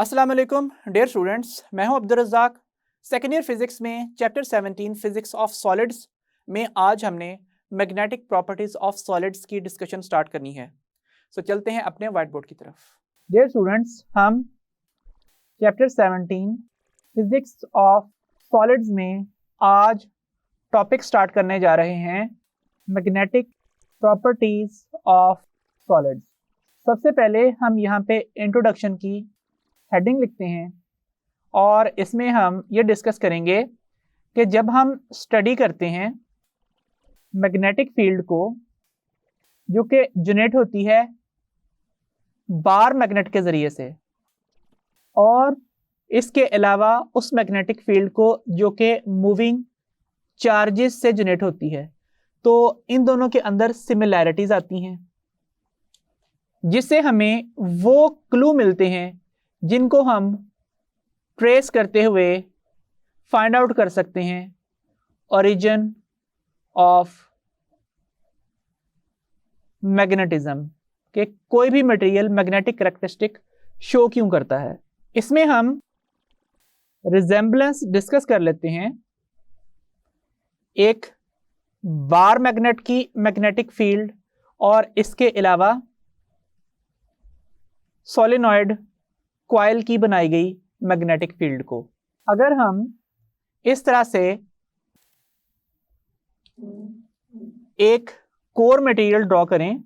अस्सलाम वालेकुम dear students, मैं हूं Abdul Razzaq. Second year physics में चैप्टर 17 फिजिक्स ऑफ सॉलिड्स में आज हमने मैग्नेटिक प्रॉपर्टीज ऑफ सॉलिड्स की डिस्कशन स्टार्ट करनी है। सो चलते हैं अपने व्हाइट बोर्ड की तरफ। डियर स्टूडेंट्स, हम चैप्टर 17 फिजिक्स ऑफ सॉलिड्स में आज टॉपिक स्टार्ट करने जा रहे हैं मैग्नेटिक प्रॉपर्टीज ऑफ सॉलिड्स। सबसे पहले हम यहाँ पे इंट्रोडक्शन की हेडिंग लिखते हैं और इसमें हम ये डिस्कस करेंगे कि जब हम स्टडी करते हैं मैग्नेटिक फील्ड को जो कि जनरेट होती है बार मैग्नेट के ज़रिए से, और इसके अलावा उस मैग्नेटिक फील्ड को जो कि मूविंग चार्जेस से जनरेट होती है, तो इन दोनों के अंदर सिमिलैरिटीज आती हैं जिससे हमें वो क्लू मिलते हैं जिनको हम ट्रेस करते हुए फाइंड आउट कर सकते हैं ओरिजिन ऑफ मैग्नेटिज्म कि कोई भी मटेरियल मैग्नेटिक कैरेक्टरिस्टिक शो क्यों करता है। इसमें हम रिजेम्बलेंस डिस्कस कर लेते हैं एक बार मैग्नेट की मैग्नेटिक फील्ड और इसके अलावा सोलेनॉइड कॉइल की बनाई गई मैग्नेटिक फील्ड को। अगर हम इस तरह से एक कोर मटेरियल ड्रॉ करें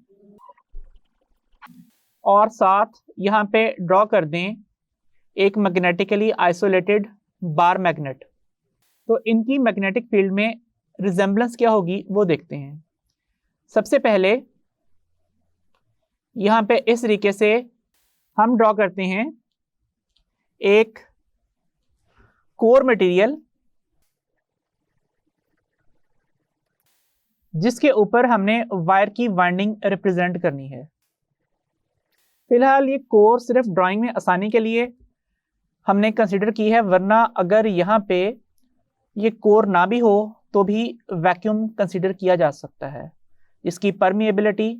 और साथ यहाँ पे ड्रॉ कर दें एक मैग्नेटिकली आइसोलेटेड बार मैग्नेट, तो इनकी मैग्नेटिक फील्ड में रिजेम्बलेंस क्या होगी वो देखते हैं। सबसे पहले यहाँ पे इस तरीके से हम ड्रॉ करते हैं एक कोर मटेरियल जिसके ऊपर हमने वायर की वाइंडिंग रिप्रेजेंट करनी है। फिलहाल ये कोर सिर्फ ड्राइंग में आसानी के लिए हमने कंसीडर की है, वरना अगर यहाँ पे ये कोर ना भी हो तो भी वैक्यूम कंसीडर किया जा सकता है। इसकी permeability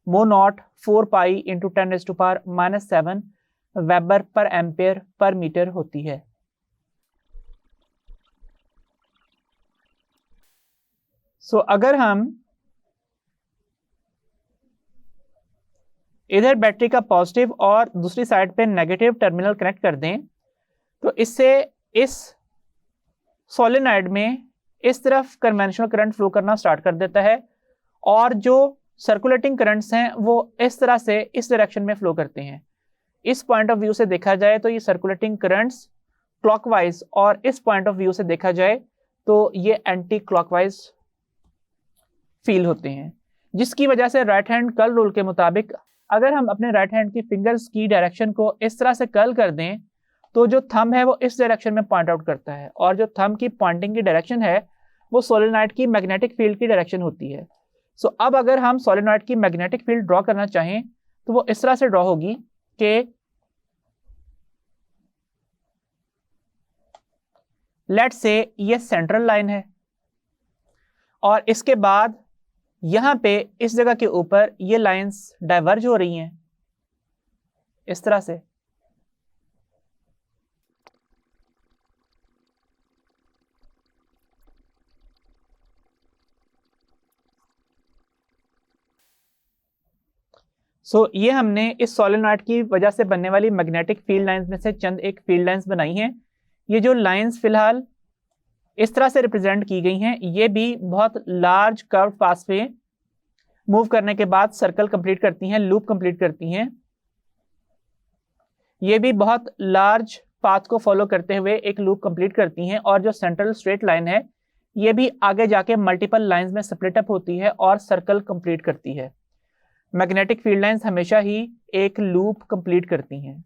mu naught 4 pi into 10⁻⁻7 weber per ampere per metre होती है। सो अगर हम इधर बैटरी का पॉजिटिव और दूसरी साइड पे नेगेटिव टर्मिनल कनेक्ट कर दें तो इससे इस सोलेनॉइड में इस तरफ कन्वेंशनल करंट फ्लो करना स्टार्ट कर देता है और जो सर्कुलेटिंग करंट्स हैं वो इस तरह से इस डायरेक्शन में फ्लो करते हैं। इस पॉइंट ऑफ व्यू से देखा जाए तो ये सर्कुलेटिंग करंट्स क्लॉकवाइज, और इस पॉइंट ऑफ व्यू से देखा जाए तो ये एंटी क्लॉकवाइज फील होते हैं, जिसकी वजह से राइट हैंड कर्ल रूल के मुताबिक अगर हम अपने राइट हैंड की फिंगर्स की डायरेक्शन को इस तरह से कर्ल कर दें तो जो थंब है वो इस डायरेक्शन में पॉइंट आउट करता है और जो थंब की पॉइंटिंग की डायरेक्शन है वो सोलेनॉइड की मैग्नेटिक फील्ड की डायरेक्शन होती है। सो अब अगर हम सोलेनॉइड की मैग्नेटिक फील्ड ड्रॉ करना चाहें तो वो इस तरह से ड्रॉ होगी कि लेट्स से ये सेंट्रल लाइन है और इसके बाद यहां पे इस जगह के ऊपर ये लाइंस डाइवर्ज हो रही हैं इस तरह से। ये हमने इस सोलेनॉइड की वजह से बनने वाली मैग्नेटिक फील्ड लाइंस में से चंद एक फील्ड लाइंस बनाई हैं। ये जो लाइंस फिलहाल इस तरह से रिप्रेजेंट की गई हैं, ये भी बहुत लार्ज कर्व पाथ पे मूव करने के बाद सर्कल कंप्लीट करती हैं, लूप कंप्लीट करती हैं। ये भी बहुत लार्ज पाथ को फॉलो करते हुए एक लूप कंप्लीट करती हैं और जो सेंट्रल स्ट्रेट लाइन है ये भी आगे जाके मल्टीपल लाइंस में स्प्लिट अप होती है और सर्कल कंप्लीट करती है। मैग्नेटिक फील्ड लाइंस हमेशा ही एक लूप कंप्लीट करती हैं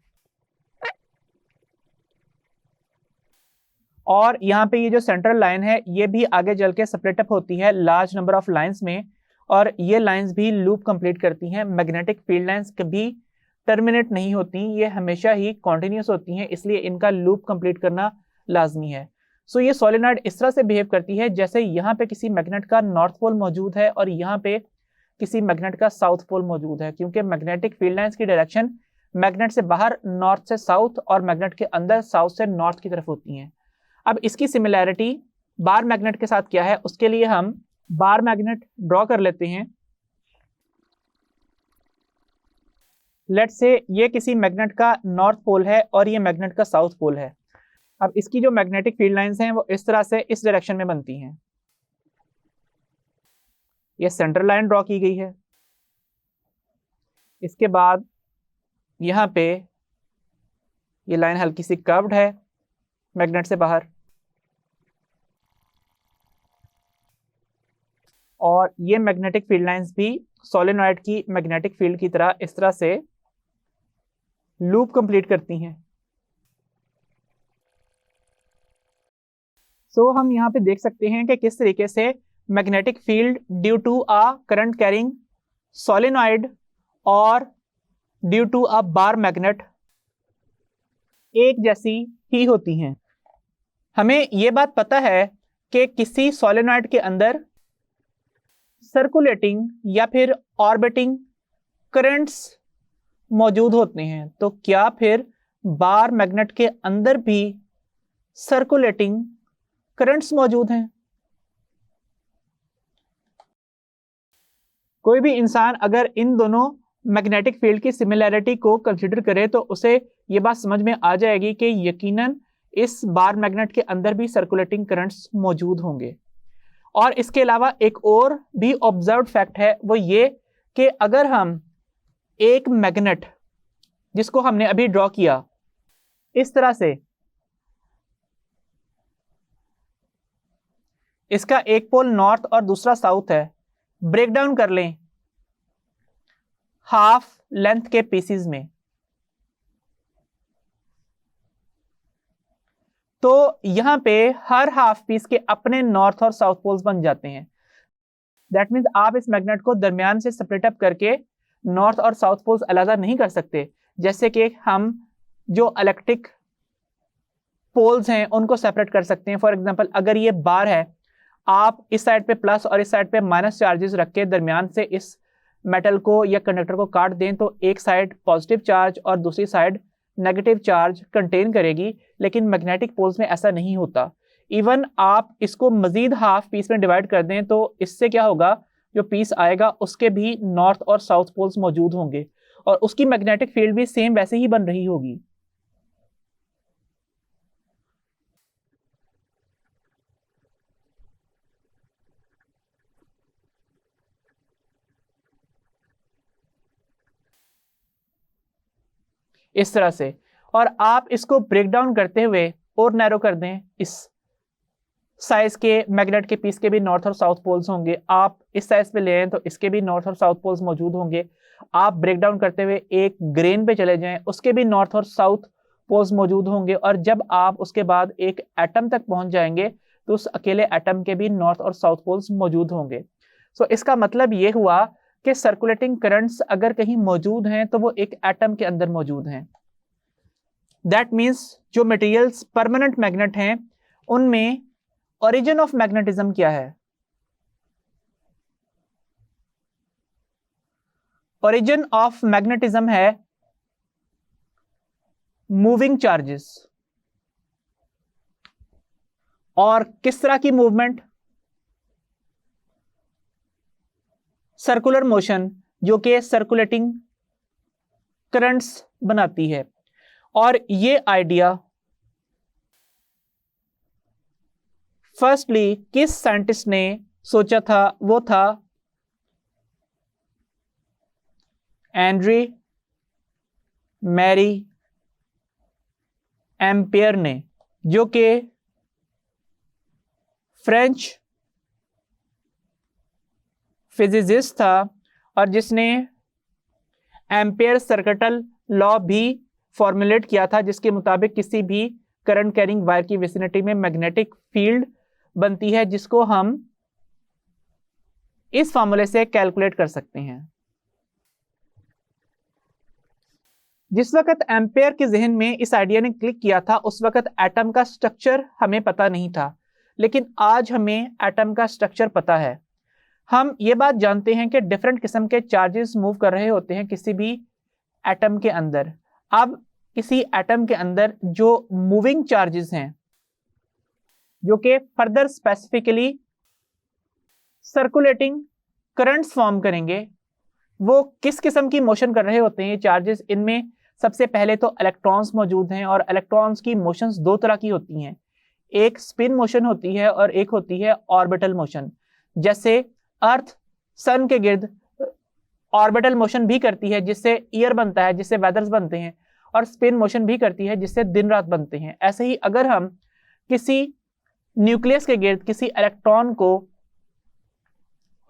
और यहाँ पे ये जो सेंट्रल लाइन है ये भी आगे चल के स्प्लिट अप होती है लार्ज नंबर ऑफ लाइंस में और ये लाइंस भी लूप कंप्लीट करती हैं। मैग्नेटिक फील्ड लाइंस कभी टर्मिनेट नहीं होती, ये हमेशा ही कॉन्टिन्यूस होती हैं, इसलिए इनका लूप कंप्लीट करना लाजमी है। ये सोलेनॉइड इस तरह से बिहेव करती है जैसे यहाँ पे किसी मैग्नेट का नॉर्थ पोल मौजूद है और यहाँ पे किसी मैग्नेट का साउथ पोल मौजूद है, क्योंकि मैग्नेटिक फील्ड लाइंस की डायरेक्शन मैग्नेट से बाहर नॉर्थ से साउथ और मैग्नेट के अंदर साउथ से नॉर्थ की तरफ होती हैं। अब इसकी सिमिलैरिटी बार मैग्नेट के साथ क्या है, उसके लिए हम बार मैग्नेट ड्रॉ कर लेते हैं। लेट्स से ये किसी मैग्नेट का नॉर्थ पोल है और ये मैग्नेट का साउथ पोल है। अब इसकी जो मैग्नेटिक फील्ड लाइंस हैं वो इस तरह से इस डायरेक्शन में बनती हैं। ये सेंट्रल लाइन ड्रॉ की गई है। इसके बाद यहाँ पे ये लाइन हल्की सी कर्व्ड है मैग्नेट से बाहर, और ये मैग्नेटिक फील्ड लाइंस भी सोलेनॉइड की मैग्नेटिक फील्ड की तरह इस तरह से लूप कंप्लीट करती हैं। सो हम यहाँ पे देख सकते हैं कि किस तरीके से magnetic field due to a current carrying solenoid और due to a bar magnet एक जैसी ही होती हैं। हमें यह बात पता है कि किसी सोलेनॉइड के अंदर सर्कुलेटिंग या फिर ऑर्बिटिंग करंट्स मौजूद होते हैं, तो क्या फिर बार मैग्नेट के अंदर भी सर्कुलेटिंग करंट्स मौजूद हैं? कोई भी इंसान अगर इन दोनों मैग्नेटिक फील्ड की सिमिलैरिटी को कंसीडर करे तो उसे ये बात समझ में आ जाएगी कि यकीनन इस बार मैग्नेट के अंदर भी सर्कुलेटिंग करंट्स मौजूद होंगे। और इसके अलावा एक और भी ऑब्जर्व्ड फैक्ट है, वो ये कि अगर हम एक मैग्नेट जिसको हमने अभी ड्रॉ किया इस तरह से, इसका एक पोल नॉर्थ और दूसरा साउथ है, ब्रेक डाउन कर लें हाफ लेंथ के पीसीज में, तो यहां पे हर हाफ पीस के अपने नॉर्थ और साउथ पोल्स बन जाते हैं। दैट मीन्स आप इस मैग्नेट को दरमियान से सेपरेट अप करके नॉर्थ और साउथ पोल्स अलग नहीं कर सकते, जैसे कि हम जो इलेक्ट्रिक पोल्स हैं उनको सेपरेट कर सकते हैं। फॉर एग्जांपल अगर ये बार है, आप इस साइड पे प्लस और इस साइड पे माइनस चार्जेस रख के दरमियान से इस मेटल को या कंडक्टर को काट दें तो एक साइड पॉजिटिव चार्ज और दूसरी साइड नेगेटिव चार्ज कंटेन करेगी, लेकिन मैग्नेटिक पोल्स में ऐसा नहीं होता। इवन आप इसको मजीद हाफ पीस में डिवाइड कर दें तो इससे क्या होगा, जो पीस आएगा उसके भी नॉर्थ और साउथ पोल्स मौजूद होंगे और उसकी मैग्नेटिक फील्ड भी सेम वैसे ही बन रही होगी। इस तरह से। और आप इसको ब्रेक डाउन करते हुए और नैरो कर दें, इस साइज के मैग्नेट के पीस के भी नॉर्थ और साउथ पोल्स होंगे। आप इस साइज पे ले आए तो इसके भी नॉर्थ और साउथ पोल्स मौजूद होंगे। आप ब्रेक डाउन करते हुए एक ग्रेन पे चले जाएं, उसके भी नॉर्थ और साउथ पोल्स मौजूद होंगे। और जब आप उसके बाद एक एटम तक पहुंच जाएंगे तो उस अकेले एटम के भी नॉर्थ और साउथ पोल्स मौजूद होंगे। सो इसका मतलब ये हुआ कि सर्कुलेटिंग करंट्स अगर कहीं मौजूद हैं तो वो एक एटम के अंदर मौजूद हैं। दैट मीन्स जो मटेरियल्स परमानेंट मैग्नेट हैं उनमें ओरिजिन ऑफ मैग्नेटिज्म क्या है? ओरिजिन ऑफ मैग्नेटिज्म है मूविंग चार्जेस। और किस तरह की मूवमेंट? सर्कुलर मोशन, जो कि सर्कुलेटिंग करंट्स बनाती है। और ये आइडिया फर्स्टली किस साइंटिस्ट ने सोचा था? वो था एंड्रे मैरी एम्पियर ने, जो कि फ्रेंच फिजिसिस्ट था और जिसने एम्पियर सर्किटल लॉ भी फॉर्मुलेट किया था, जिसके मुताबिक किसी भी करंट कैरिंग वायर की विसिनिटी में मैग्नेटिक फील्ड बनती है, जिसको हम इस फॉर्मूले से कैलकुलेट कर सकते हैं। जिस वक्त एम्पियर के जहन में इस आइडिया ने क्लिक किया था उस वक्त एटम का स्ट्रक्चर हमें पता नहीं था, लेकिन आज हमें एटम का स्ट्रक्चर पता है। हम ये बात जानते हैं कि डिफरेंट किस्म के चार्जेस मूव कर रहे होते हैं किसी भी एटम के अंदर। अब किसी एटम के अंदर जो मूविंग चार्जेस हैं, जो कि further specifically circulating currents form करेंगे, वो किस किस्म की मोशन कर रहे होते हैं ये चार्जेस? इनमें सबसे पहले तो इलेक्ट्रॉन्स मौजूद हैं, और इलेक्ट्रॉन्स की मोशंस दो तरह की होती हैं, एक स्पिन मोशन होती है और एक होती है ऑर्बिटल मोशन। जैसे अर्थ सन के गिर्द ऑर्बिटल मोशन भी करती है जिससे ईयर बनता है, जिससे वेदर्स बनते हैं, और स्पिन मोशन भी करती है जिससे दिन रात बनते हैं। ऐसे ही अगर हम किसी न्यूक्लियस के गिर्द किसी इलेक्ट्रॉन को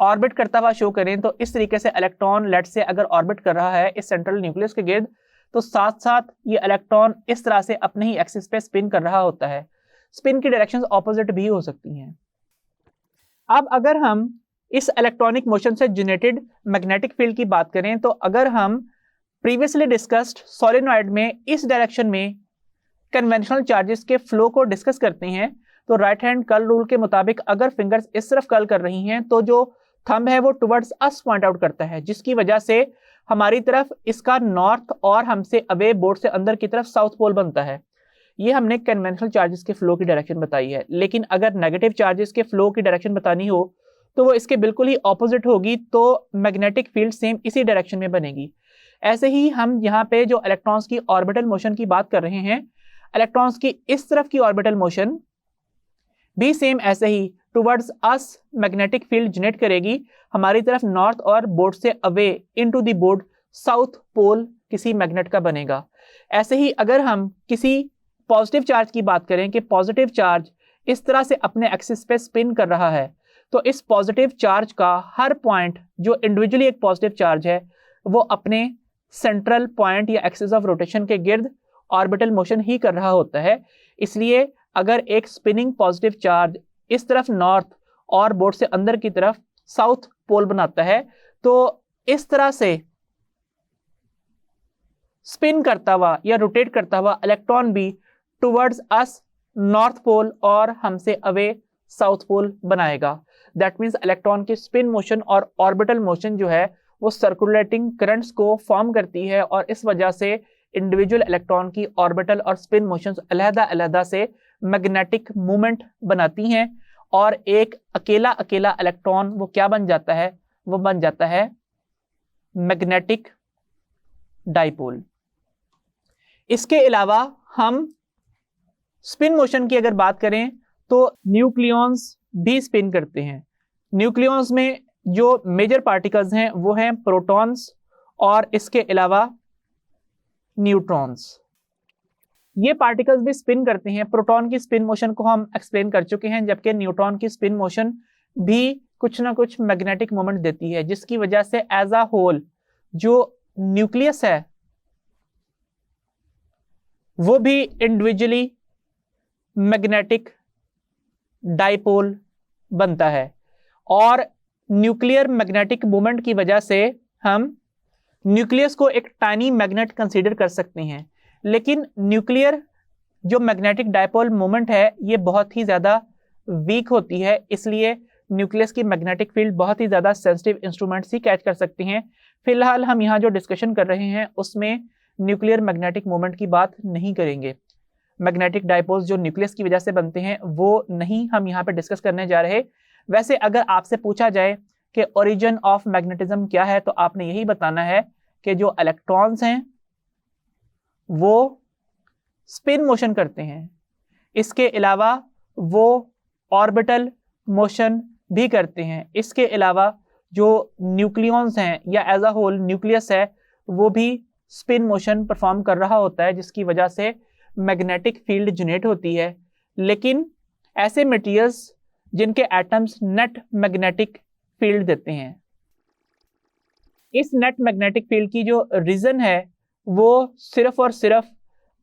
ऑर्बिट करता हुआ शो करें, तो इस तरीके से इलेक्ट्रॉन लेट से अगर ऑर्बिट कर रहा है इस सेंट्रल न्यूक्लियस के गिर्द, तो साथ साथ ये इलेक्ट्रॉन इस तरह से अपने ही एक्सिस पे स्पिन कर रहा होता है। स्पिन की डायरेक्शंस ऑपोजिट भी हो सकती हैं। अब अगर हम इस इलेक्ट्रॉनिक मोशन से जनरेटेड मैग्नेटिक फील्ड की बात करें, तो अगर हम प्रीवियसली डिस्कस्ड सोलेनॉइड में इस डायरेक्शन में कन्वेंशनल चार्जेस के फ्लो को डिस्कस करते हैं, तो राइट हैंड कर्ल रूल के मुताबिक अगर फिंगर्स इस तरफ कर्ल कर रही हैं तो जो थंब है वो टुवर्ड्स अस पॉइंट आउट करता है, जिसकी वजह से हमारी तरफ इसका नॉर्थ और हमसे अवे बोर्ड से अंदर की तरफ साउथ पोल बनता है। ये हमने कन्वेंशनल चार्जेस के फ्लो की डायरेक्शन बताई है। लेकिन अगर नेगेटिव चार्जेस के फ्लो की डायरेक्शन बतानी हो तो वो इसके बिल्कुल ही ऑपोजिट होगी, तो मैग्नेटिक फील्ड सेम इसी डायरेक्शन में बनेगी। ऐसे ही हम यहाँ पे जो इलेक्ट्रॉन्स की ऑर्बिटल मोशन की बात कर रहे हैं, इलेक्ट्रॉन्स की इस तरफ की ऑर्बिटल मोशन भी सेम ऐसे ही towards us magnetic field generate करेगी, हमारी तरफ नॉर्थ और बोर्ड से away into the board south pole किसी मैग्नेट का बनेगा। ऐसे ही अगर हम किसी पॉजिटिव चार्ज की बात करें कि पॉजिटिव चार्ज इस तरह से अपने एक्सिस पे स्पिन कर रहा है, तो इस पॉजिटिव चार्ज का हर पॉइंट जो इंडिविजुअली एक पॉजिटिव चार्ज है वो अपने सेंट्रल पॉइंट या एक्सिस ऑफ रोटेशन के गिर्द ऑर्बिटल मोशन ही कर रहा होता है। इसलिए अगर एक स्पिनिंग पॉजिटिव चार्ज इस तरफ नॉर्थ और बोर्ड से अंदर की तरफ साउथ पोल बनाता है, तो इस तरह से स्पिन करता हुआ या रोटेट करता हुआ इलेक्ट्रॉन भी टुवर्ड्स अस नॉर्थ पोल और हमसे अवे साउथ पोल बनाएगा। दैट मीन्स इलेक्ट्रॉन की स्पिन मोशन और ऑर्बिटल मोशन जो है वो सर्कुलेटिंग करंट्स को फॉर्म करती है, और इस वजह से इंडिविजुअल इलेक्ट्रॉन की ऑर्बिटल और स्पिन मोशंस अलग-अलग से मैग्नेटिक मूवमेंट बनाती हैं, और एक अकेला इलेक्ट्रॉन वो क्या बन जाता है? वो बन जाता है मैग्नेटिक डाइपोल। इसके अलावा हम स्पिन मोशन की अगर बात करें तो न्यूक्लियॉन्स भी स्पिन करते हैं। न्यूक्लियॉन्स में जो मेजर पार्टिकल्स हैं वो हैं प्रोटॉन्स और इसके अलावा न्यूट्रॉन्स। ये पार्टिकल्स भी स्पिन करते हैं। प्रोटॉन की स्पिन मोशन को हम एक्सप्लेन कर चुके हैं, जबकि न्यूट्रॉन की स्पिन मोशन भी कुछ ना कुछ मैग्नेटिक मोमेंट देती है, जिसकी वजह से एज अ होल जो न्यूक्लियस है वो भी इंडिविजुअली मैग्नेटिक डाइपोल बनता है। और न्यूक्लियर मैग्नेटिक मोमेंट की वजह से हम न्यूक्लियस को एक टाइनी मैग्नेट कंसीडर कर सकते हैं, लेकिन न्यूक्लियर जो मैग्नेटिक डाइपोल मोमेंट है ये बहुत ही ज़्यादा वीक होती है, इसलिए न्यूक्लियस की मैग्नेटिक फील्ड बहुत ही ज़्यादा सेंसिटिव इंस्ट्रूमेंट्स ही कैच कर सकते हैं। फिलहाल हम यहाँ जो डिस्कशन कर रहे हैं उसमें न्यूक्लियर मैग्नेटिक मोमेंट की बात नहीं करेंगे। मैग्नेटिक डाइपोल्स जो न्यूक्लियस की वजह से बनते हैं वो नहीं हम यहाँ पे डिस्कस करने जा रहे। वैसे अगर आपसे पूछा जाए कि ओरिजिन ऑफ मैग्नेटिज्म क्या है, तो आपने यही बताना है कि जो इलेक्ट्रॉन्स हैं वो स्पिन मोशन करते हैं, इसके अलावा वो ऑर्बिटल मोशन भी करते हैं। इसके अलावा जो न्यूक्लियॉन्स हैं या एज अ होल न्यूक्लियस है वो भी स्पिन मोशन परफॉर्म कर रहा होता है, जिसकी वजह से मैग्नेटिक फील्ड जनरेट होती है। लेकिन ऐसे मटेरियल्स जिनके एटम्स नेट मैग्नेटिक फील्ड देते हैं, इस नेट मैग्नेटिक फील्ड की जो रीजन है वो सिर्फ और सिर्फ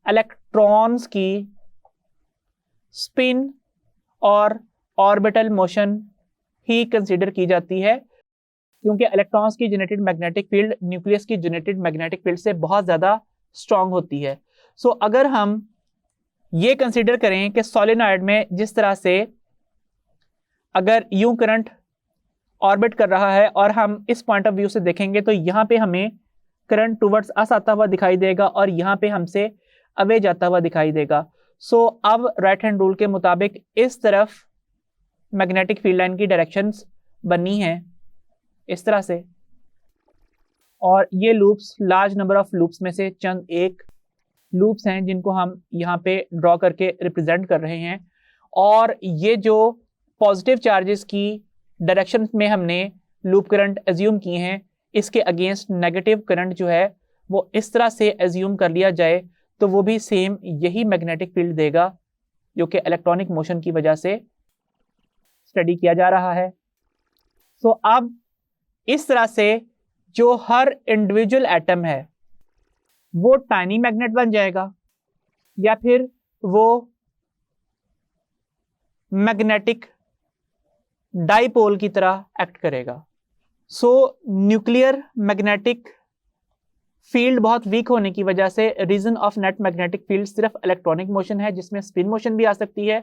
इलेक्ट्रॉन्स की स्पिन और ऑर्बिटल मोशन ही कंसीडर की जाती है, क्योंकि इलेक्ट्रॉन्स की जनरेटेड मैग्नेटिक फील्ड न्यूक्लियस की जनरेटेड मैग्नेटिक फील्ड से बहुत ज़्यादा स्ट्रांग होती है। सो अगर हम ये कंसीडर करें कि सोलेनॉइड में जिस तरह से अगर यूं करंट ऑर्बिट कर रहा है और हम इस पॉइंट ऑफ व्यू से देखेंगे तो यहाँ पे हमें करंट टुवर्ड्स अस आता हुआ दिखाई देगा और यहाँ पे हमसे अवे जाता हुआ दिखाई देगा। सो अब राइट हैंड रूल के मुताबिक इस तरफ मैग्नेटिक फील्ड लाइन की डायरेक्शंस बनी है इस तरह से, और ये loops large number of loops में से चंद एक लूप्स हैं जिनको हम यहाँ पे ड्रॉ करके रिप्रेजेंट कर रहे हैं। और ये जो पॉजिटिव चार्जेस की डायरेक्शन में हमने लूप करंट एज्यूम किए हैं, इसके अगेंस्ट नेगेटिव करंट जो है वो इस तरह से एज्यूम कर लिया जाए तो वो भी सेम यही मैग्नेटिक फील्ड देगा जो कि इलेक्ट्रॉनिक मोशन की वजह से स्टडी किया जा रहा है। सो अब इस तरह से जो हर इंडिविजुअल एटम है वो टाइनी मैग्नेट बन जाएगा या फिर वो मैग्नेटिक डाइपोल की तरह एक्ट करेगा। सो न्यूक्लियर मैग्नेटिक फील्ड बहुत वीक होने की वजह से reason of net magnetic field सिर्फ इलेक्ट्रॉनिक मोशन है, जिसमें स्पिन मोशन भी आ सकती है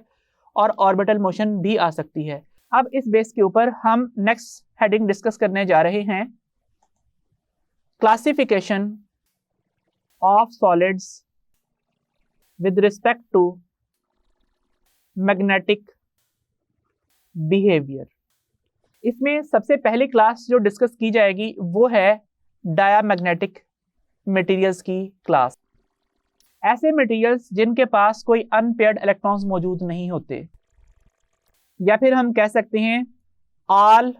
और ऑर्बिटल मोशन भी आ सकती है। अब इस बेस के ऊपर हम नेक्स्ट हेडिंग डिस्कस करने जा रहे हैं, classification of solids with respect to magnetic behaviour. इसमें सबसे पहली क्लास जो डिस्कस की जाएगी वो है डायामैग्नेटिक मटेरियल्स की क्लास। ऐसे मटेरियल्स जिनके पास कोई अनपेयर्ड इलेक्ट्रॉन्स मौजूद नहीं होते, या फिर हम कह सकते हैं ऑल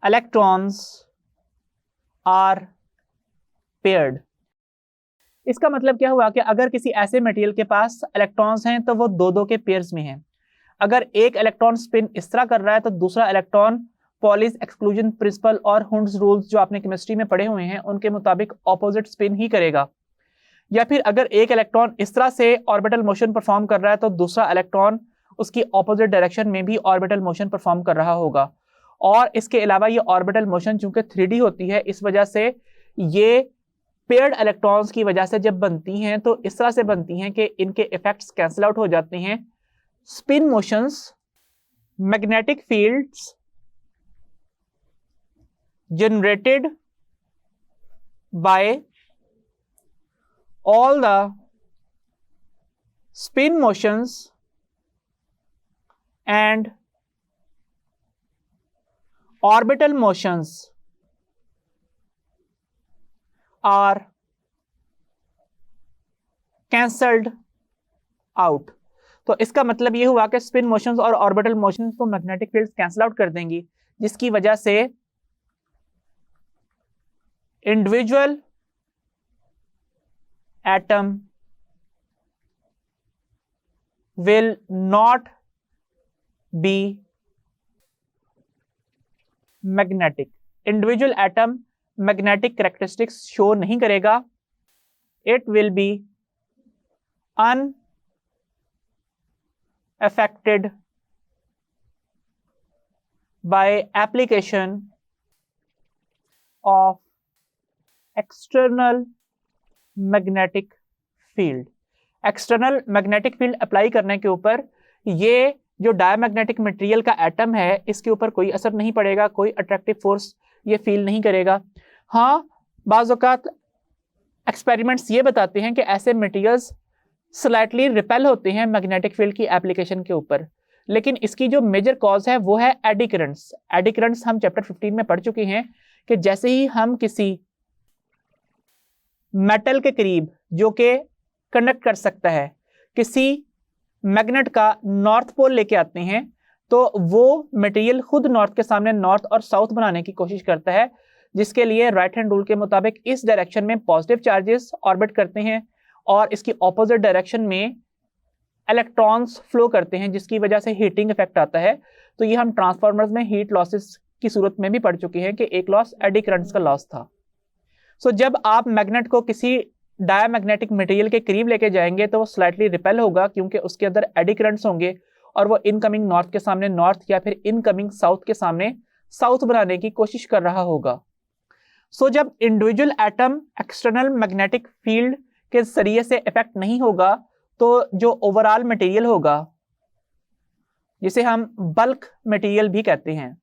इलेक्ट्रॉन्स आर पेयर्ड। इसका मतलब क्या हुआ कि अगर किसी ऐसे मटेरियल के पास इलेक्ट्रॉन्स हैं तो वो दो दो के पेयर्स में हैं। अगर एक इलेक्ट्रॉन स्पिन इस तरह कर रहा है तो दूसरा इलेक्ट्रॉन पॉलिस एक्सक्लूजन प्रिंसिपल और हुंड्स रूल्स जो आपने केमिस्ट्री में पढ़े हुए हैं उनके मुताबिक ऑपोजिट स्पिन ही करेगा। या फिर अगर एक इलेक्ट्रॉन इस तरह से ऑर्बिटल मोशन परफॉर्म कर रहा है तो दूसरा इलेक्ट्रॉन उसकी ऑपोजिट डायरेक्शन में भी ऑर्बिटल मोशन परफॉर्म कर रहा होगा। और इसके अलावा ये ऑर्बिटल मोशन चूंकि 3D होती है, इस वजह से ये पेयर्ड इलेक्ट्रॉन्स की वजह से जब बनती हैं तो इस तरह से बनती हैं कि इनके इफेक्ट्स कैंसिल आउट हो जाते हैं। Spin motions, magnetic fields generated by all the spin motions and orbital motions are cancelled out। तो इसका मतलब ये हुआ कि स्पिन मोशंस और ऑर्बिटल मोशंस को मैग्नेटिक फील्ड्स कैंसिल आउट कर देंगी, जिसकी वजह से individual atom will not be magnetic. Individual atom magnetic characteristics show नहीं करेगा। It will be unaffected by application of external magnetic field। External magnetic field apply करने के ऊपर ये जो डायमैग्नेटिक मटेरियल का एटम है इसके ऊपर कोई असर नहीं पड़ेगा, कोई अट्रैक्टिव फोर्स ये फील नहीं करेगा। हाँ, बाज़ औक़ात एक्सपेरिमेंट्स ये बताते हैं कि ऐसे मटेरियल्स स्लाइटली रिपेल होते हैं मैग्नेटिक फील्ड की एप्लीकेशन के ऊपर, लेकिन इसकी जो मेजर कॉज है वो है एडी करंट्स। एडी करंट्स हम चैप्टर 15 में पढ़ चुके हैं कि जैसे ही हम किसी मेटल के करीब जो कि कंडक्ट कर सकता है किसी मैग्नेट का नॉर्थ पोल लेके आते हैं तो वो मटेरियल खुद नॉर्थ के सामने नॉर्थ और साउथ बनाने की कोशिश करता है, जिसके लिए राइट हैंड रूल के मुताबिक इस डायरेक्शन में पॉजिटिव चार्जेस ऑर्बिट करते हैं और इसकी ऑपोजिट डायरेक्शन में इलेक्ट्रॉन्स फ्लो करते हैं, जिसकी वजह से हीटिंग इफेक्ट आता है। तो ये हम ट्रांसफार्मर्स में हीट लॉसेस की सूरत में भी पढ़ चुके हैं कि एक लॉस एडी करंट्स का लॉस था। सो जब आप मैग्नेट को किसी डायमैग्नेटिक मटेरियल के करीब लेके जाएंगे तो वो स्लाइटली रिपेल होगा, क्योंकि उसके अंदर एडी करंट्स होंगे और वो इनकमिंग नॉर्थ के सामने नॉर्थ या फिर इनकमिंग साउथ के सामने साउथ बनाने की कोशिश कर रहा होगा। सो जब individual atom external magnetic field के जरिए से इफेक्ट नहीं होगा तो जो ओवरऑल मटेरियल होगा, जिसे हम बल्क मटेरियल भी कहते हैं,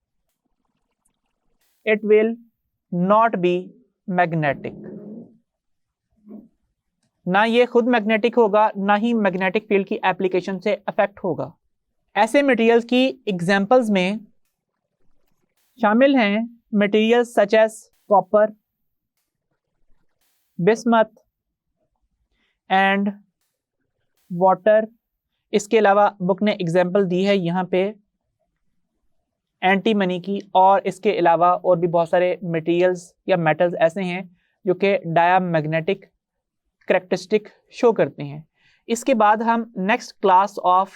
it will not be magnetic, ना ये खुद मैग्नेटिक होगा, ना ही मैग्नेटिक फील्ड की एप्लीकेशन से अफेक्ट होगा। ऐसे मटेरियल्स की एग्जांपल्स में शामिल हैं materials such as copper, bismuth and water. इसके अलावा बुक ने एग्जांपल दी है यहाँ पे एंटीमनी की, और इसके अलावा और भी बहुत सारे मटेरियल्स या मेटल्स ऐसे हैं जो कि डायामैग्नेटिक करैक्टरिस्टिक शो करते हैं। इसके बाद हम नेक्स्ट क्लास ऑफ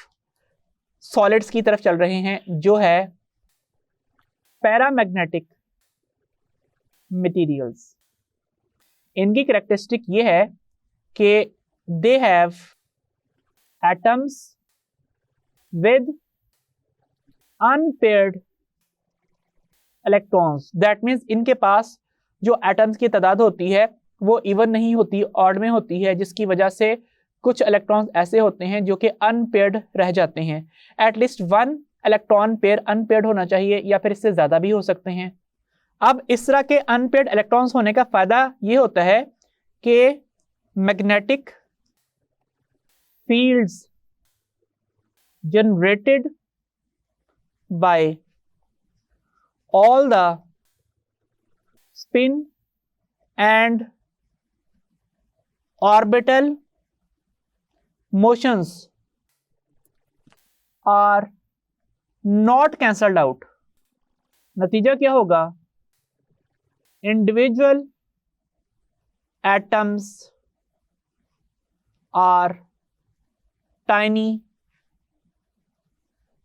सॉलिड्स की तरफ चल रहे हैं, जो है पैरामैग्नेटिक मटेरियल्स। इनकी करैक्टरिस्टिक ये है कि they have atoms with unpaired electrons. That means इनके पास जो एटम्स की तादाद होती है वो इवन नहीं होती, ऑड में होती है, जिसकी वजह से कुछ इलेक्ट्रॉन्स ऐसे होते हैं जो कि अनपेयर्ड रह जाते हैं। At least one electron pair unpaired होना चाहिए, या फिर इससे ज़्यादा भी हो सकते हैं। अब इस तरह के अनपेयर्ड इलेक्ट्रॉन्स होने का फ़ायदा ये होता है कि magnetic fields generated by all the spin and orbital motions are not cancelled out। नतीजा क्या होगा? Individual atoms are tiny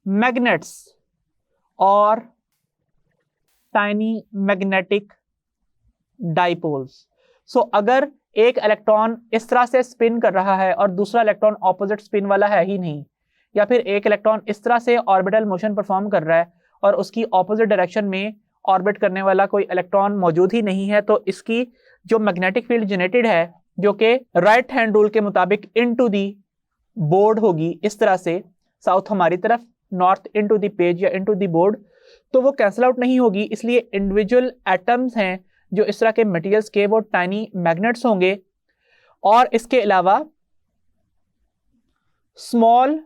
magnets or tiny magnetic dipoles. So अगर एक इलेक्ट्रॉन इस तरह से स्पिन कर रहा है और दूसरा इलेक्ट्रॉन ऑपोजिट स्पिन वाला है ही नहीं, या फिर एक इलेक्ट्रॉन इस तरह से ऑर्बिटल मोशन परफॉर्म कर रहा है और उसकी ऑपोजिट डायरेक्शन में ऑर्बिट करने वाला कोई इलेक्ट्रॉन मौजूद ही नहीं है, तो इसकी जो मैग्नेटिक फील्ड जनरेटेड है, जो कि राइट हैंड रूल के मुताबिक इनटू दी बोर्ड होगी, इस तरह से साउथ हमारी तरफ, नॉर्थ इनटू दी पेज या इनटू दी बोर्ड, तो वो कैंसिल आउट नहीं होगी। इसलिए इंडिविजुअल एटम्स हैं जो इस तरह के मटेरियल्स के, वो टाइनी मैग्नेट्स होंगे। और इसके अलावा small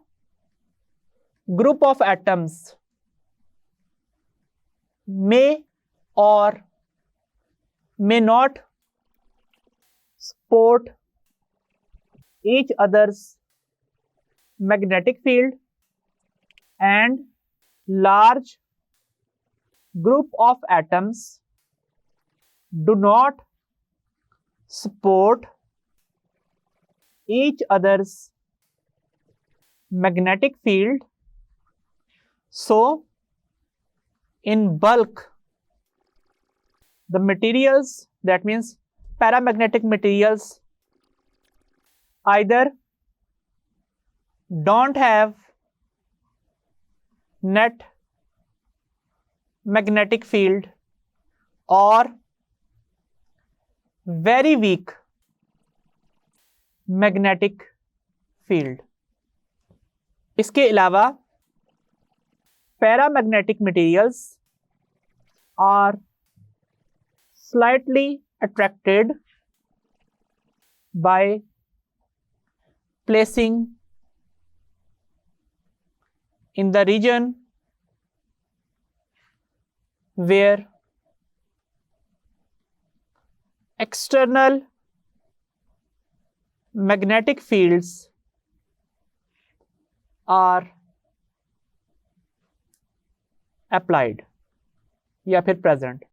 group of atoms may or may not support each other's magnetic field, and large group of atoms do not support each other's magnetic field. So in bulk, the materials, that means paramagnetic materials, either don't have net magnetic field or very weak magnetic field. इसके अलावा paramagnetic materials are slightly attracted by placing in the region where external magnetic fields are applied या फिर present.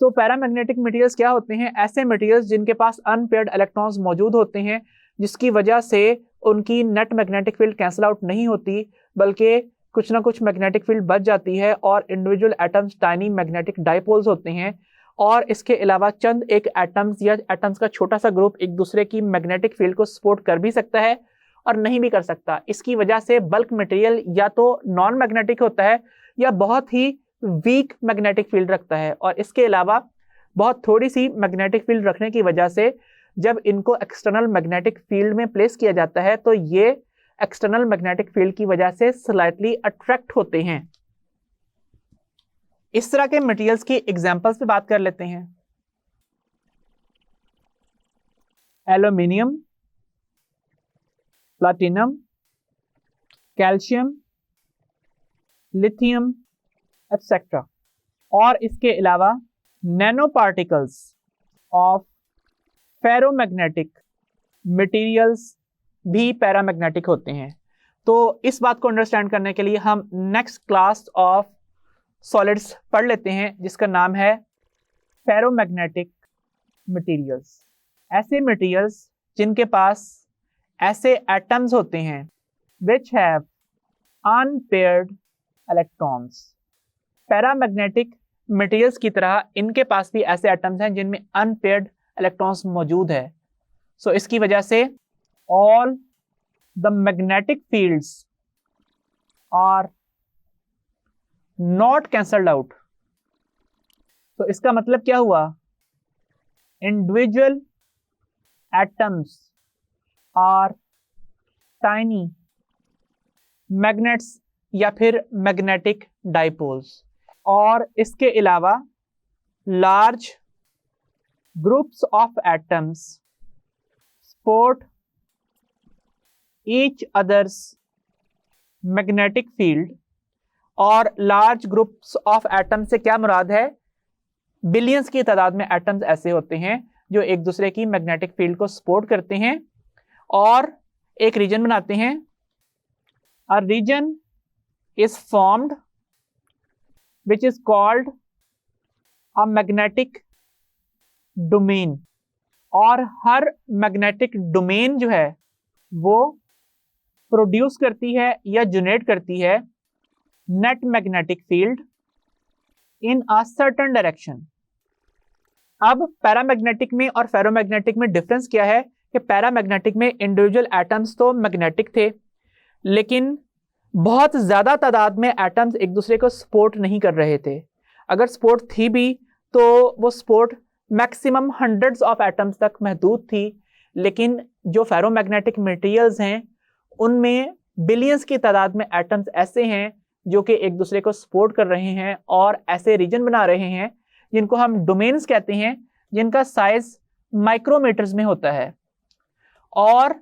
सो paramagnetic materials क्या होते हैं? ऐसे materials जिनके पास unpaired electrons मौजूद होते हैं, जिसकी वजह से उनकी net magnetic field cancel out नहीं होती, बल्कि कुछ ना कुछ मैग्नेटिक फील्ड बच जाती है, और individual atoms tiny magnetic dipoles होते हैं। और इसके अलावा चंद एक एटम्स या एटम्स का छोटा सा ग्रुप एक दूसरे की मैग्नेटिक फील्ड को सपोर्ट कर भी सकता है और नहीं भी कर सकता। इसकी वजह से बल्क मटेरियल या तो नॉन मैग्नेटिक होता है या बहुत ही वीक मैग्नेटिक फील्ड रखता है, और इसके अलावा बहुत थोड़ी सी मैग्नेटिक फील्ड रखने की वजह से जब इनको एक्सटर्नल मैग्नेटिक फील्ड में प्लेस किया जाता है तो ये एक्सटर्नल मैग्नेटिक फील्ड की वजह से स्लाइटली अट्रैक्ट होते हैं। इस तरह के मटेरियल्स की एग्जांपल्स पे बात कर लेते हैं। Aluminium, platinum, calcium, lithium etcetera. और इसके अलावा nano particles of ferromagnetic materials भी पैरामैग्नेटिक होते हैं। तो इस बात को अंडरस्टैंड करने के लिए हम नेक्स्ट क्लास ऑफ सॉलिड्स पढ़ लेते हैं, जिसका नाम है फेरोमैग्नेटिक मटेरियल्स। ऐसे मटेरियल्स जिनके पास ऐसे एटम्स होते हैं which have unpaired electrons। Paramagnetic materials की तरह इनके पास भी ऐसे एटम्स हैं जिनमें अनपेयर्ड इलेक्ट्रॉन्स मौजूद है। सो इसकी वजह से all the magnetic fields are not cancelled out. तो इसका मतलब क्या हुआ? Individual atoms are tiny magnets या फिर मैग्नेटिक डाइपोल्स। और इसके अलावा large groups of atoms support each others magnetic field. और लार्ज ग्रुप्स ऑफ एटम्स से क्या मुराद है? बिलियंस की तादाद में एटम्स ऐसे होते हैं जो एक दूसरे की मैग्नेटिक फील्ड को सपोर्ट करते हैं और एक रीजन बनाते हैं। A region is formed which is called a magnetic domain। और हर मैग्नेटिक डोमेन जो है वो प्रोड्यूस करती है या जनरेट करती है net magnetic field in a certain direction. अब पैरामैग्नेटिक में और फेरोमैग्नेटिक में डिफरेंस क्या है कि पैरामैग्नेटिक में इंडिविजुअल एटम्स तो मैग्नेटिक थे, लेकिन बहुत ज्यादा तादाद में एटम्स एक दूसरे को सपोर्ट नहीं कर रहे थे। अगर सपोर्ट थी भी तो वो support maximum hundreds of atoms तक महदूद थी। लेकिन जो फेरोमैग्नेटिक मटेरियल्स हैं उनमें बिलियंस की तादाद में एटम्स ऐसे हैं जो कि एक दूसरे को सपोर्ट कर रहे हैं और ऐसे रीजन बना रहे हैं जिनको हम डोमेन्स कहते हैं, जिनका साइज माइक्रोमीटर्स में होता है। और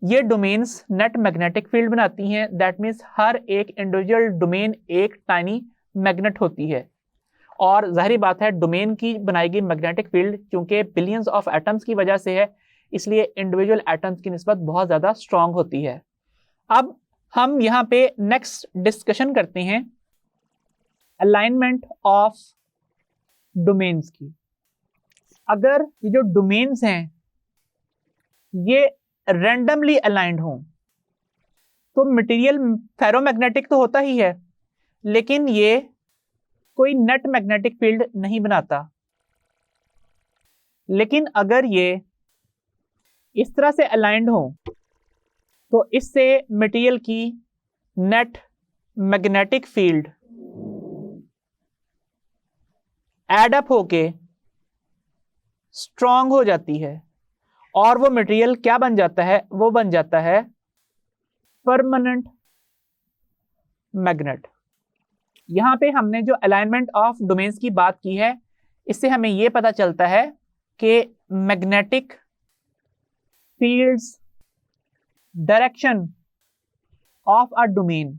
ये डोमेन्स नेट मैग्नेटिक फील्ड बनाती हैं। दैट मीन्स हर एक इंडिविजुअल डोमेन एक टाइनी मैग्नेट होती है। और जाहिर बात है डोमेन की बनाई गई मैग्नेटिक फील्ड चूंकि बिलियंस ऑफ एटम्स की वजह से है, इसलिए इंडिविजुअल एटम्स की निस्बत बहुत ज़्यादा स्ट्रांग होती है। अब हम यहाँ पे नेक्स्ट डिस्कशन करते हैं अलाइनमेंट ऑफ डोमेन्स की। अगर ये जो डोमेन्स हैं ये रैंडमली अलाइंड हों तो मटेरियल फेरोमैग्नेटिक तो होता ही है, लेकिन ये कोई नेट मैग्नेटिक फील्ड नहीं बनाता। लेकिन अगर ये इस तरह से अलाइंड हो तो इससे मटेरियल की net magnetic field add up होके स्ट्रांग हो जाती है और वो मटेरियल क्या बन जाता है? वो बन जाता है परमानेंट मैग्नेट। यहां पे हमने जो अलाइनमेंट ऑफ डोमेन्स की बात की है, इससे हमें यह पता चलता है कि magnetic fields direction of a domain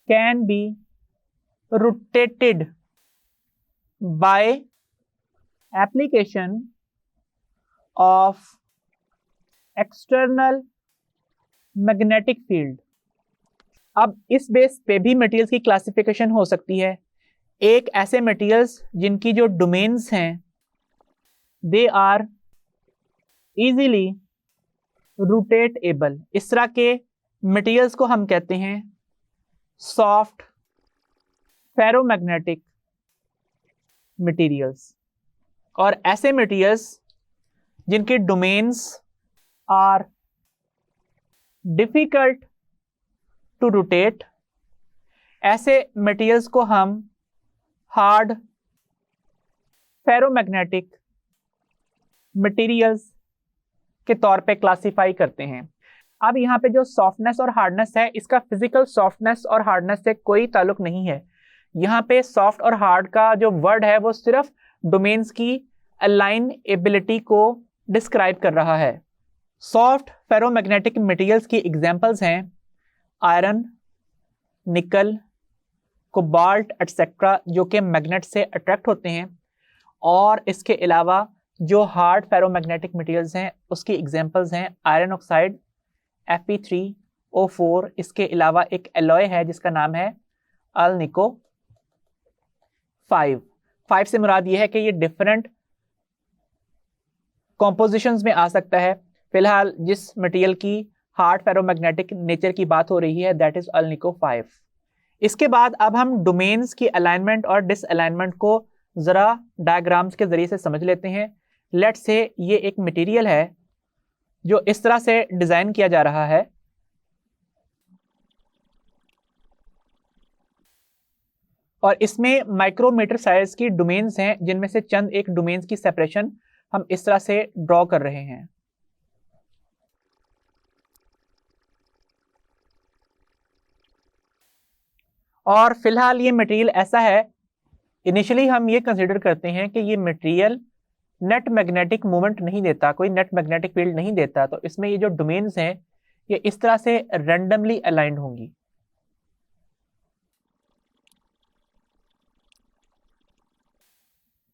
can be rotated by application of external magnetic field। अब इस बेस पे भी मटेरियल्स की क्लासिफिकेशन हो सकती है। एक ऐसे मटेरियल्स जिनकी जो डोमेन्स हैं दे आर इजीली रोटेटेबल। इस तरह के मटेरियल्स को हम कहते हैं सॉफ्ट फेरोमैग्नेटिक मटेरियल्स। और ऐसे मटेरियल्स जिनके domains are difficult to rotate, ऐसे मटेरियल्स को हम हार्ड फेरोमैग्नेटिक मटेरियल्स के तौर पे क्लासिफाई करते हैं। अब यहाँ पे जो सॉफ्टनेस और हार्डनेस है, इसका फिजिकल सॉफ्टनेस और हार्डनेस से कोई ताल्लुक नहीं है। यहाँ पे सॉफ्ट और हार्ड का जो वर्ड है वो सिर्फ डोमेन्स की अलाइन एबिलिटी को डिस्क्राइब कर रहा है। सॉफ्ट फेरोमैग्नेटिक मटेरियल्स की एग्जांपल्स हैं आयरन, निकल, कोबाल्ट एटसेट्रा, जो कि मैग्नेट से अट्रैक्ट होते हैं। और इसके अलावा जो हार्ड फेरोमैग्नेटिक मटेरियल्स हैं उसकी एग्जांपल्स हैं आयरन ऑक्साइड, Fe3O4। इसके अलावा एक एलॉय है जिसका नाम है अल्निको 5 से मुराद ये है कि ये डिफरेंट कॉम्पोजिशंस में आ सकता है। फिलहाल जिस मटेरियल की हार्ड फेरोमैग्नेटिक नेचर की बात हो रही है दैट इज अल्निको 5। इसके बाद अब हम डोमेन्स की अलाइनमेंट और डिसअलाइनमेंट को जरा डायग्राम्स के जरिए से समझ लेते हैं। लेट्स से ये एक मटेरियल है जो इस तरह से डिजाइन किया जा रहा है। और इसमें माइक्रोमीटर साइज की डोमेन्स हैं जिनमें से चंद एक डोमेन्स की सेपरेशन हम इस तरह से ड्रॉ कर रहे हैं। और फिलहाल ये मटेरियल ऐसा है, इनिशियली हम ये कंसीडर करते हैं कि ये मटेरियल नेट मैग्नेटिक मूवमेंट नहीं देता, कोई नेट मैग्नेटिक फील्ड नहीं देता, तो इसमें ये जो डोमेन्स हैं ये इस तरह से रैंडमली अलाइंड होंगी।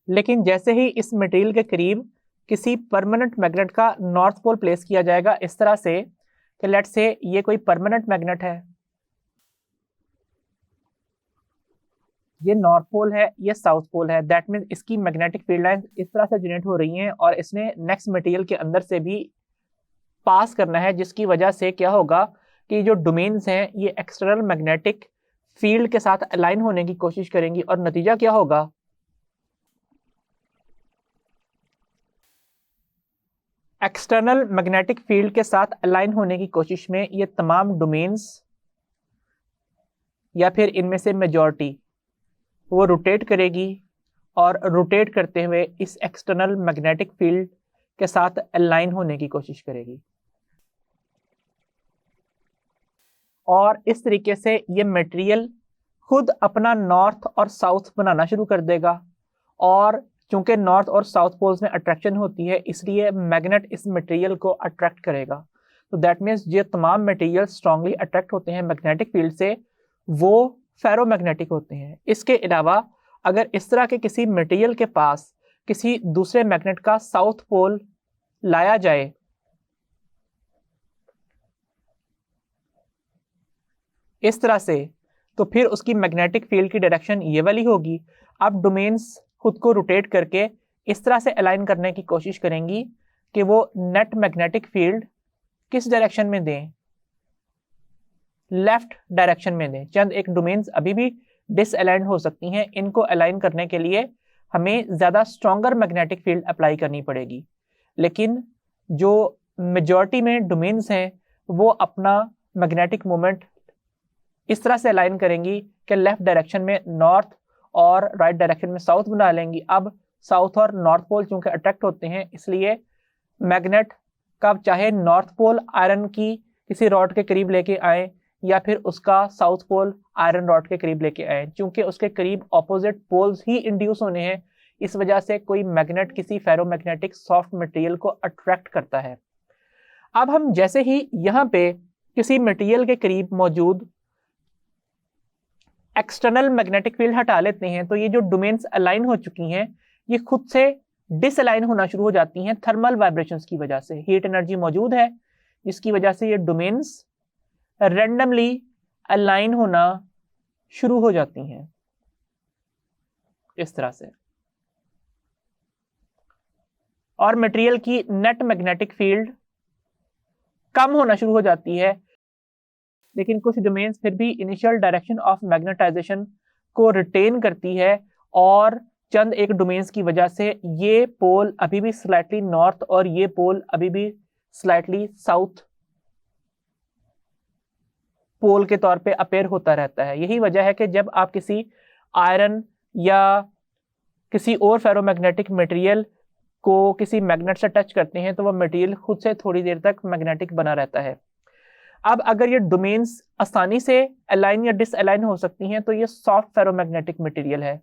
लेकिन जैसे ही इस मटेरियल के करीब किसी परमानेंट मैग्नेट का नॉर्थ पोल प्लेस किया जाएगा इस तरह से कि लेट्स से ये कोई परमानेंट मैग्नेट है, ये नॉर्थ पोल है, ये साउथ पोल है, दैट मीन्स इसकी मैग्नेटिक फील्ड लाइन इस तरह से जनरेट हो रही हैं और इसने नेक्स्ट मटेरियल के अंदर से भी पास करना है, जिसकी वजह से क्या होगा कि जो डोमेन्स हैं ये एक्सटर्नल मैग्नेटिक फील्ड के साथ अलाइन होने की कोशिश करेंगी और नतीजा क्या होगा, एक्सटर्नल मैग्नेटिक फील्ड के साथ अलाइन होने की कोशिश में ये तमाम डोमेन्स या फिर इनमें से मेजॉरिटी वो रोटेट करेगी और रोटेट करते हुए इस एक्सटर्नल मैग्नेटिक फील्ड के साथ अलाइन होने की कोशिश करेगी। और इस तरीके से ये मटेरियल खुद अपना नॉर्थ और साउथ बनाना शुरू कर देगा। और चूंकि नॉर्थ और साउथ पोल्स में अट्रैक्शन होती है इसलिए मैग्नेट इस मटेरियल को अट्रैक्ट करेगा। तो दैट मीन्स ये तमाम मटेरियल स्ट्रांगली अट्रैक्ट होते हैं मैग्नेटिक फील्ड से, वो फेरोमैग्नेटिक होते हैं। इसके अलावा अगर इस तरह के किसी मटेरियल के पास किसी दूसरे मैग्नेट का साउथ पोल लाया जाए इस तरह से, तो फिर उसकी मैग्नेटिक फील्ड की डायरेक्शन ये वाली होगी। अब डोमेन्स खुद को रोटेट करके इस तरह से अलाइन करने की कोशिश करेंगी कि वो नेट मैग्नेटिक फील्ड किस डायरेक्शन में दें, लेफ्ट डायरेक्शन में दें। चंद एक डोमेन्स अभी भी डिसअलाइन हो सकती हैं, इनको अलाइन करने के लिए हमें ज़्यादा स्ट्रॉन्गर मैग्नेटिक फील्ड अप्लाई करनी पड़ेगी। लेकिन जो मेजॉरिटी में डोमेन्स हैं वो अपना मैग्नेटिक मोमेंट इस तरह से अलाइन करेंगी कि लेफ्ट डायरेक्शन में नॉर्थ और राइट डायरेक्शन में साउथ बना लेंगी। अब साउथ और नॉर्थ पोल चूंकि अट्रैक्ट होते हैं इसलिए मैग्नेट का चाहे नॉर्थ पोल आयरन की किसी रॉड के करीब लेके आए या फिर उसका साउथ पोल आयरन रॉड के करीब लेके आए, चूंकि उसके करीब ऑपोजिट पोल्स ही इंड्यूस होने हैं, इस वजह से कोई मैग्नेट किसी फेरोमैग्नेटिक सॉफ्ट मटेरियल को अट्रैक्ट करता है। अब हम जैसे ही यहाँ पे किसी मटेरियल के करीब मौजूद एक्सटर्नल मैग्नेटिक फील्ड हटा लेते हैं तो ये जो डोमेन्स अलाइन हो चुकी हैं ये खुद से डिसअलाइन होना शुरू हो जाती हैं थर्मल वाइब्रेशंस की वजह से। हीट एनर्जी मौजूद है जिसकी वजह से ये डोमेन्स रैंडमली अलाइन होना शुरू हो जाती हैं इस तरह से, और मटेरियल की नेट मैग्नेटिक फील्ड कम होना शुरू हो जाती है। लेकिन कुछ डोमेन्स फिर भी इनिशियल डायरेक्शन ऑफ मैग्नेटाइजेशन को रिटेन करती है और चंद एक डोमेन्स की वजह से ये पोल अभी भी स्लाइटली नॉर्थ और ये पोल अभी भी स्लाइटली साउथ पोल के तौर पे अपेयर होता रहता है। यही वजह है कि जब आप किसी आयरन या किसी और फेरोमैग्नेटिक मटेरियल को किसी मैग्नेट से टच करते हैं तो वह मटेरियल खुद से थोड़ी देर तक मैग्नेटिक बना रहता है। अब अगर ये डोमेन्स आसानी से अलाइन या डिसअलाइन हो सकती हैं तो ये सॉफ्ट फेरोमैग्नेटिक मटेरियल है,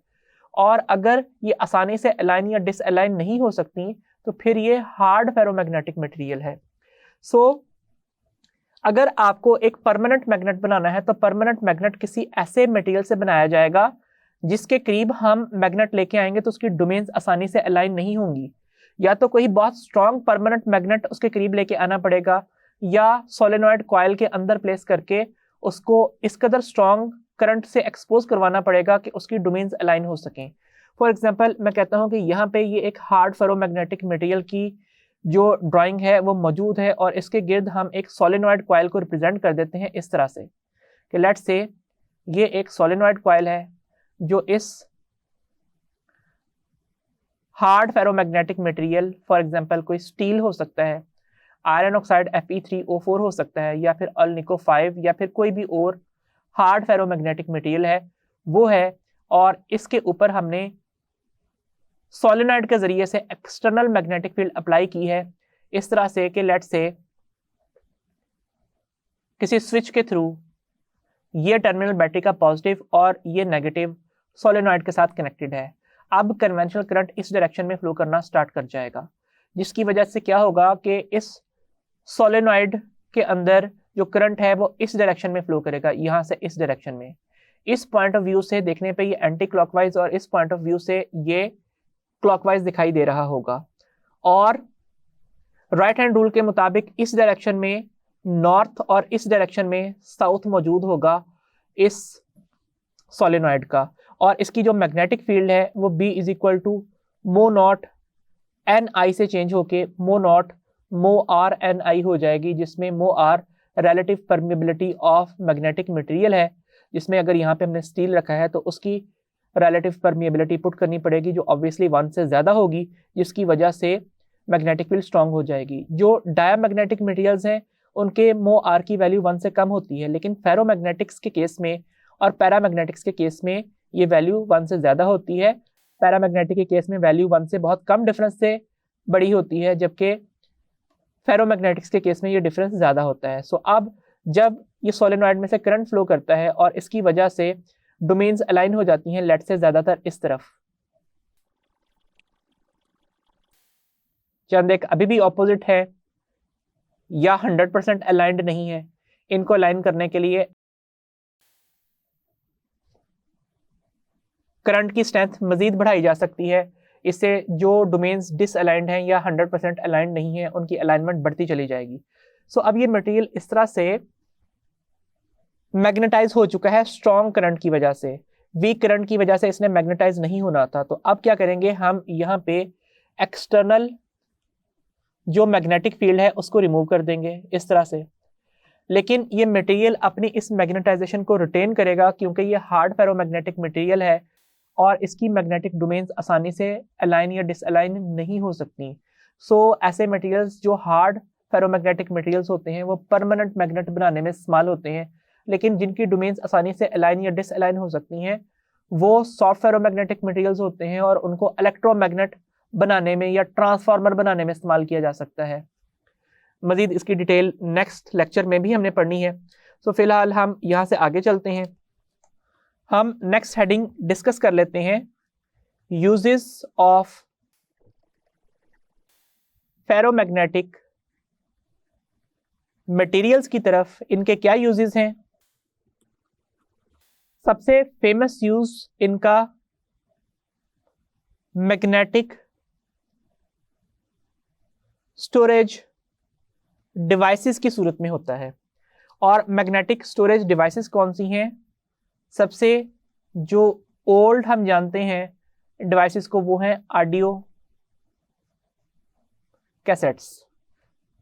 और अगर ये आसानी से अलाइन या डिसअलाइन नहीं हो सकती तो फिर ये हार्ड फेरोमैग्नेटिक मटेरियल है। सो अगर आपको एक परमानेंट मैग्नेट बनाना है तो परमानेंट मैग्नेट किसी ऐसे मटेरियल से बनाया जाएगा जिसके करीब हम मैग्नेट लेके आएंगे तो उसकी डोमेन्स आसानी से अलाइन नहीं होंगी। या तो कोई बहुत स्ट्रॉन्ग परमानेंट मैग्नेट उसके करीब लेके आना पड़ेगा, या सोलेनॉइड कॉइल के अंदर प्लेस करके उसको इस कदर स्ट्रॉन्ग करंट से एक्सपोज करवाना पड़ेगा कि उसकी डोमेन्स अलाइन हो सकें। फॉर एग्जाम्पल मैं कहता हूँ कि यहाँ पे ये एक हार्ड फेरोमैग्नेटिक मटेरियल की जो ड्राइंग है वो मौजूद है और इसके गिर्द हम एक सोलेनॉइड कॉइल को रिप्रेजेंट कर देते हैं इस तरह से कि लेट्स से ये एक सोलेनॉइड कॉइल है जो इस hard ferromagnetic material, for example कोई स्टील हो सकता है, आयरन ऑक्साइड Fe3O4 हो सकता है, या फिर अल्निको 5 या फिर कोई भी और हार्ड फेरोमैग्नेटिक मटेरियल है वो है, और इसके ऊपर हमने सोलेनॉइड के जरिए से एक्सटर्नल मैग्नेटिक फील्ड अप्लाई की है इस तरह से कि लेट्स से किसी स्विच के थ्रू ये टर्मिनल बैटरी का पॉजिटिव और ये नेगेटिव सोलेनॉइड के साथ कनेक्टेड है। अब कन्वेंशनल करंट इस डायरेक्शन में फ्लो करना स्टार्ट कर जाएगा, जिसकी वजह से क्या होगा कि इस सोलेनॉइड के अंदर जो करंट है वो इस डायरेक्शन में फ्लो करेगा, यहाँ से इस डायरेक्शन में। इस पॉइंट ऑफ व्यू से देखने पे ये एंटी क्लॉकवाइज और इस पॉइंट ऑफ व्यू से ये क्लॉकवाइज दिखाई दे रहा होगा। और राइट हैंड रूल के मुताबिक इस डायरेक्शन में नॉर्थ और इस डायरेक्शन में साउथ मौजूद होगा इस सोलेनॉइड का, और इसकी जो मैग्नेटिक फील्ड है वो B इज इक्वल टू मो नॉट NI से चेंज होके मो नॉट मो R NI हो जाएगी, जिसमें मो R relative permeability of magnetic material है, जिसमें अगर यहाँ पे हमने स्टील रखा है तो उसकी रिलेटिव परमिएबिलिटी पुट करनी पड़ेगी जो ऑब्वियसली 1 से ज़्यादा होगी, जिसकी वजह से मैग्नेटिक फील्ड स्ट्रांग हो जाएगी। जो डायमैग्नेटिक मटेरियल्स हैं उनके मो R की वैल्यू 1 से कम होती है, लेकिन फेरोमैग्नेटिक्स के केस में और पैरामैग्नेटिक्स के केस में ये वैल्यू 1 से ज़्यादा होती है। पैरामैग्नेटिक के केस में वैल्यू 1 से बहुत कम डिफरेंस से बड़ी होती है, जबकि फेरोमैग्नेटिक्स के केस में ये डिफरेंस ज़्यादा होता है। सो अब जब ये सोलेनॉइड में से करंट फ्लो करता है और इसकी वजह से डोमेन्स अलाइन हो जाती हैं लेट से ज़्यादातर इस तरफ, चंद एक अभी भी ऑपोजिट है या 100% अलाइंड नहीं है, इनको अलाइन करने के लिए करंट की स्ट्रेंथ मजीद बढ़ाई जा सकती है। इससे जो डोमेन्स डिसअलाइंड हैं या 100% अलाइंड नहीं है उनकी अलाइनमेंट बढ़ती चली जाएगी। सो अब ये मटेरियल इस तरह से मैग्नेटाइज हो चुका है स्ट्रॉन्ग करंट की वजह से, वीक करंट की वजह से इसने मैग्नेटाइज नहीं होना था। तो अब क्या करेंगे, हम यहाँ पे एक्सटर्नल जो मैग्नेटिक फील्ड है उसको रिमूव कर देंगे इस तरह से, लेकिन ये मटेरियल अपनी इस मैग्नेटाइजेशन को रिटेन करेगा क्योंकि ये हार्ड फेरोमैग्नेटिक मटेरियल है और इसकी मैग्नेटिक डोमेन्स आसानी से अलाइन या डिसअलाइन नहीं हो सकती। सो ऐसे मटेरियल्स जो हार्ड फेरोमैग्नेटिक मटेरियल्स होते हैं वो परमानेंट मैग्नेट बनाने में इस्तेमाल होते हैं, लेकिन जिनकी डोमेन्स आसानी से अलाइन या डिसअलाइन हो सकती हैं वो सॉफ्ट फेरोमैग्नेटिक मटेरियल्स होते हैं और उनको इलेक्ट्रोमैग्नेट बनाने में या ट्रांसफार्मर बनाने में इस्तेमाल किया जा सकता है। मजीद इसकी डिटेल नेक्स्ट लेक्चर में भी हमने पढ़नी है। सो फिलहाल हम यहाँ से आगे चलते हैं। हम नेक्स्ट हेडिंग डिस्कस कर लेते हैं, यूजेस ऑफ फेरोमैग्नेटिक मटेरियल्स की तरफ, इनके क्या यूजेस हैं। सबसे फेमस यूज इनका मैग्नेटिक स्टोरेज डिवाइसेस की सूरत में होता है। और मैग्नेटिक स्टोरेज डिवाइसेस कौन सी हैं, सबसे जो ओल्ड हम जानते हैं डिवाइसेस को वो हैं ऑडियो कैसेट्स।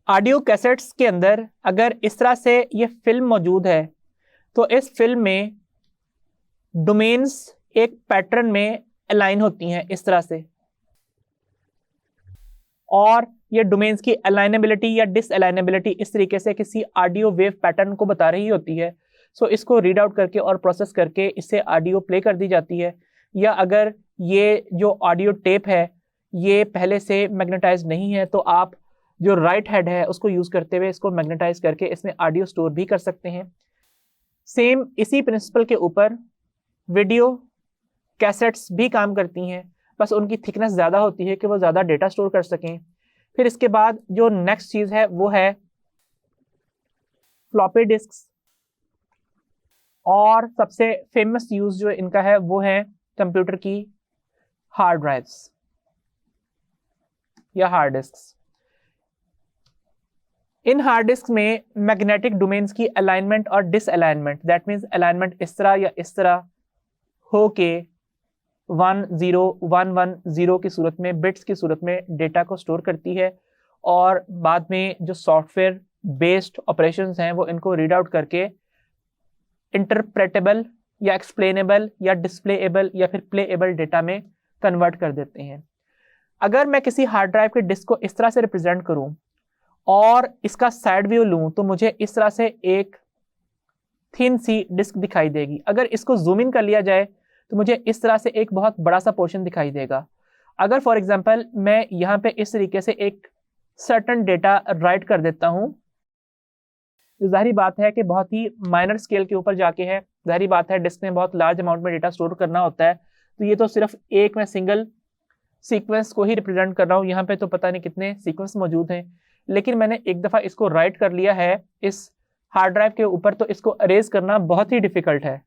ऑडियो कैसेट्स के अंदर अगर इस तरह से ये फिल्म मौजूद है तो इस फिल्म में डोमेन्स एक पैटर्न में अलाइन होती हैं इस तरह से, और ये डोमेन्स की अलाइनेबिलिटी या डिसअलाइनेबिलिटी इस तरीके से किसी ऑडियो वेव पैटर्न को बता रही होती है। सो इसको रीड आउट करके और प्रोसेस करके इससे ऑडियो प्ले कर दी जाती है। या अगर ये जो ऑडियो टेप है ये पहले से मैग्नेटाइज नहीं है तो आप जो राइट हेड है उसको यूज़ करते हुए इसको मैग्नेटाइज करके इसमें ऑडियो स्टोर भी कर सकते हैं। सेम इसी प्रिंसिपल के ऊपर वीडियो कैसेट्स भी काम करती हैं, बस उनकी थिकनेस ज़्यादा होती है कि वो ज़्यादा डेटा स्टोर कर सकें। फिर इसके बाद जो नेक्स्ट चीज है वो है फ्लॉपी डिस्क्स, और सबसे फेमस यूज जो इनका है वो है कंप्यूटर की हार्ड ड्राइव्स या हार्ड डिस्क्स। इन हार्ड डिस्क में मैग्नेटिक डोमेन्स की अलाइनमेंट और डिसअलाइनमेंट, दैट मीन्स अलाइनमेंट इस तरह या इस तरह हो के 1 0 1 1 0 की सूरत में, बिट्स की सूरत में डेटा को स्टोर करती है, और बाद में जो सॉफ्टवेयर बेस्ड ऑपरेशंस हैं वो इनको रीड आउट करके इंटरप्रेटेबल या एक्सप्लेनेबल या डिस्प्लेएबल या फिर प्लेएबल डेटा में कन्वर्ट कर देते हैं। अगर मैं किसी हार्ड ड्राइव के डिस्क को इस तरह से रिप्रेजेंट करूं और इसका साइड व्यू लूं तो मुझे इस तरह से एक थिन सी डिस्क दिखाई देगी। अगर इसको जूम इन कर लिया जाए तो मुझे इस तरह से एक बहुत बड़ा सा पोर्शन दिखाई देगा। अगर फॉर एग्जांपल मैं यहाँ पे इस तरीके से एक सर्टेन डेटा राइट कर देता हूँ, तो जाहिर बात है कि बहुत ही माइनर स्केल के ऊपर जाके है, जाहिर बात है डिस्क में बहुत लार्ज अमाउंट में डेटा स्टोर करना होता है, तो ये तो सिर्फ एक मैं सिंगल सीक्वेंस को ही रिप्रेजेंट कर रहा हूँ, यहाँ पे तो पता नहीं कितने सीक्वेंस मौजूद हैं। लेकिन मैंने एक दफ़ा इसको राइट कर लिया है इस हार्ड ड्राइव के ऊपर, तो इसको अरेज करना बहुत ही डिफिकल्ट है।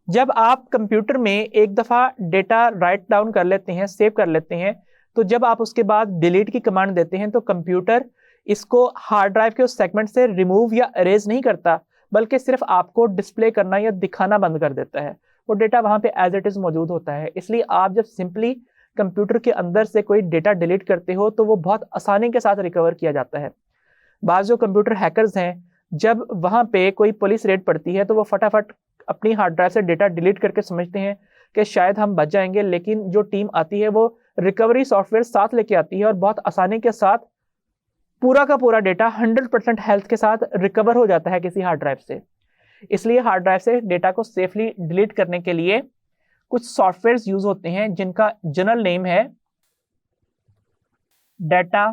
जब आप कंप्यूटर में एक दफ़ा डेटा राइट डाउन कर लेते हैं, सेव कर लेते हैं, तो जब आप उसके बाद डिलीट की कमांड देते हैं तो कंप्यूटर इसको हार्ड ड्राइव के उस सेगमेंट से रिमूव या अरेज नहीं करता, बल्कि सिर्फ आपको डिस्प्ले करना या दिखाना बंद कर देता है। वो डेटा वहाँ पे एज इट इज़ मौजूद होता है। इसलिए आप जब सिंपली कंप्यूटर के अंदर से कोई डेटा डिलीट करते हो तो वो बहुत आसानी के साथ रिकवर किया जाता है। बाज़ जो कंप्यूटर हैकर्स हैं, जब वहाँ पे कोई पुलिस रेड पड़ती है तो वो फटाफट अपनी हार्ड ड्राइव से डेटा डिलीट करके समझते हैं कि शायद हम बच जाएंगे, लेकिन जो टीम आती है वो रिकवरी सॉफ्टवेयर साथ लेके आती है और बहुत आसानी के साथ पूरा का पूरा डेटा 100% हेल्थ के साथ रिकवर हो जाता है किसी हार्ड ड्राइव से। इसलिए हार्ड ड्राइव से डेटा को सेफली डिलीट करने के लिए कुछ सॉफ्टवेयर यूज होते हैं जिनका जनरल नेम है डेटा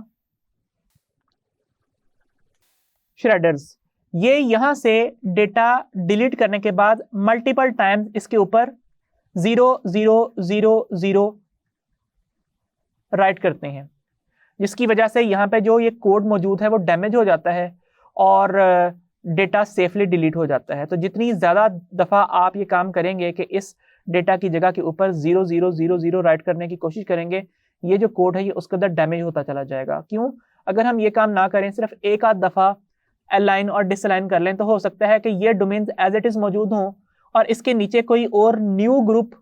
श्रेडर्स। ये यहां से डेटा डिलीट करने के बाद मल्टीपल टाइम्स इसके ऊपर 0000 राइट करते हैं, जिसकी वजह से यहाँ पे जो ये कोड मौजूद है वो डैमेज हो जाता है और डेटा सेफली डिलीट हो जाता है। तो जितनी ज़्यादा दफ़ा आप ये काम करेंगे कि इस डेटा की जगह के ऊपर 0000 राइट करने की कोशिश करेंगे, ये जो कोड है ये उसके अंदर डैमेज होता चला जाएगा। क्यों? अगर हम ये काम ना करें, सिर्फ एक आध दफ़ा अलाइन और डिसअलाइन कर लें, तो हो सकता है कि ये डोमेन्स एज इट इज़ मौजूद हों और इसके नीचे कोई और new group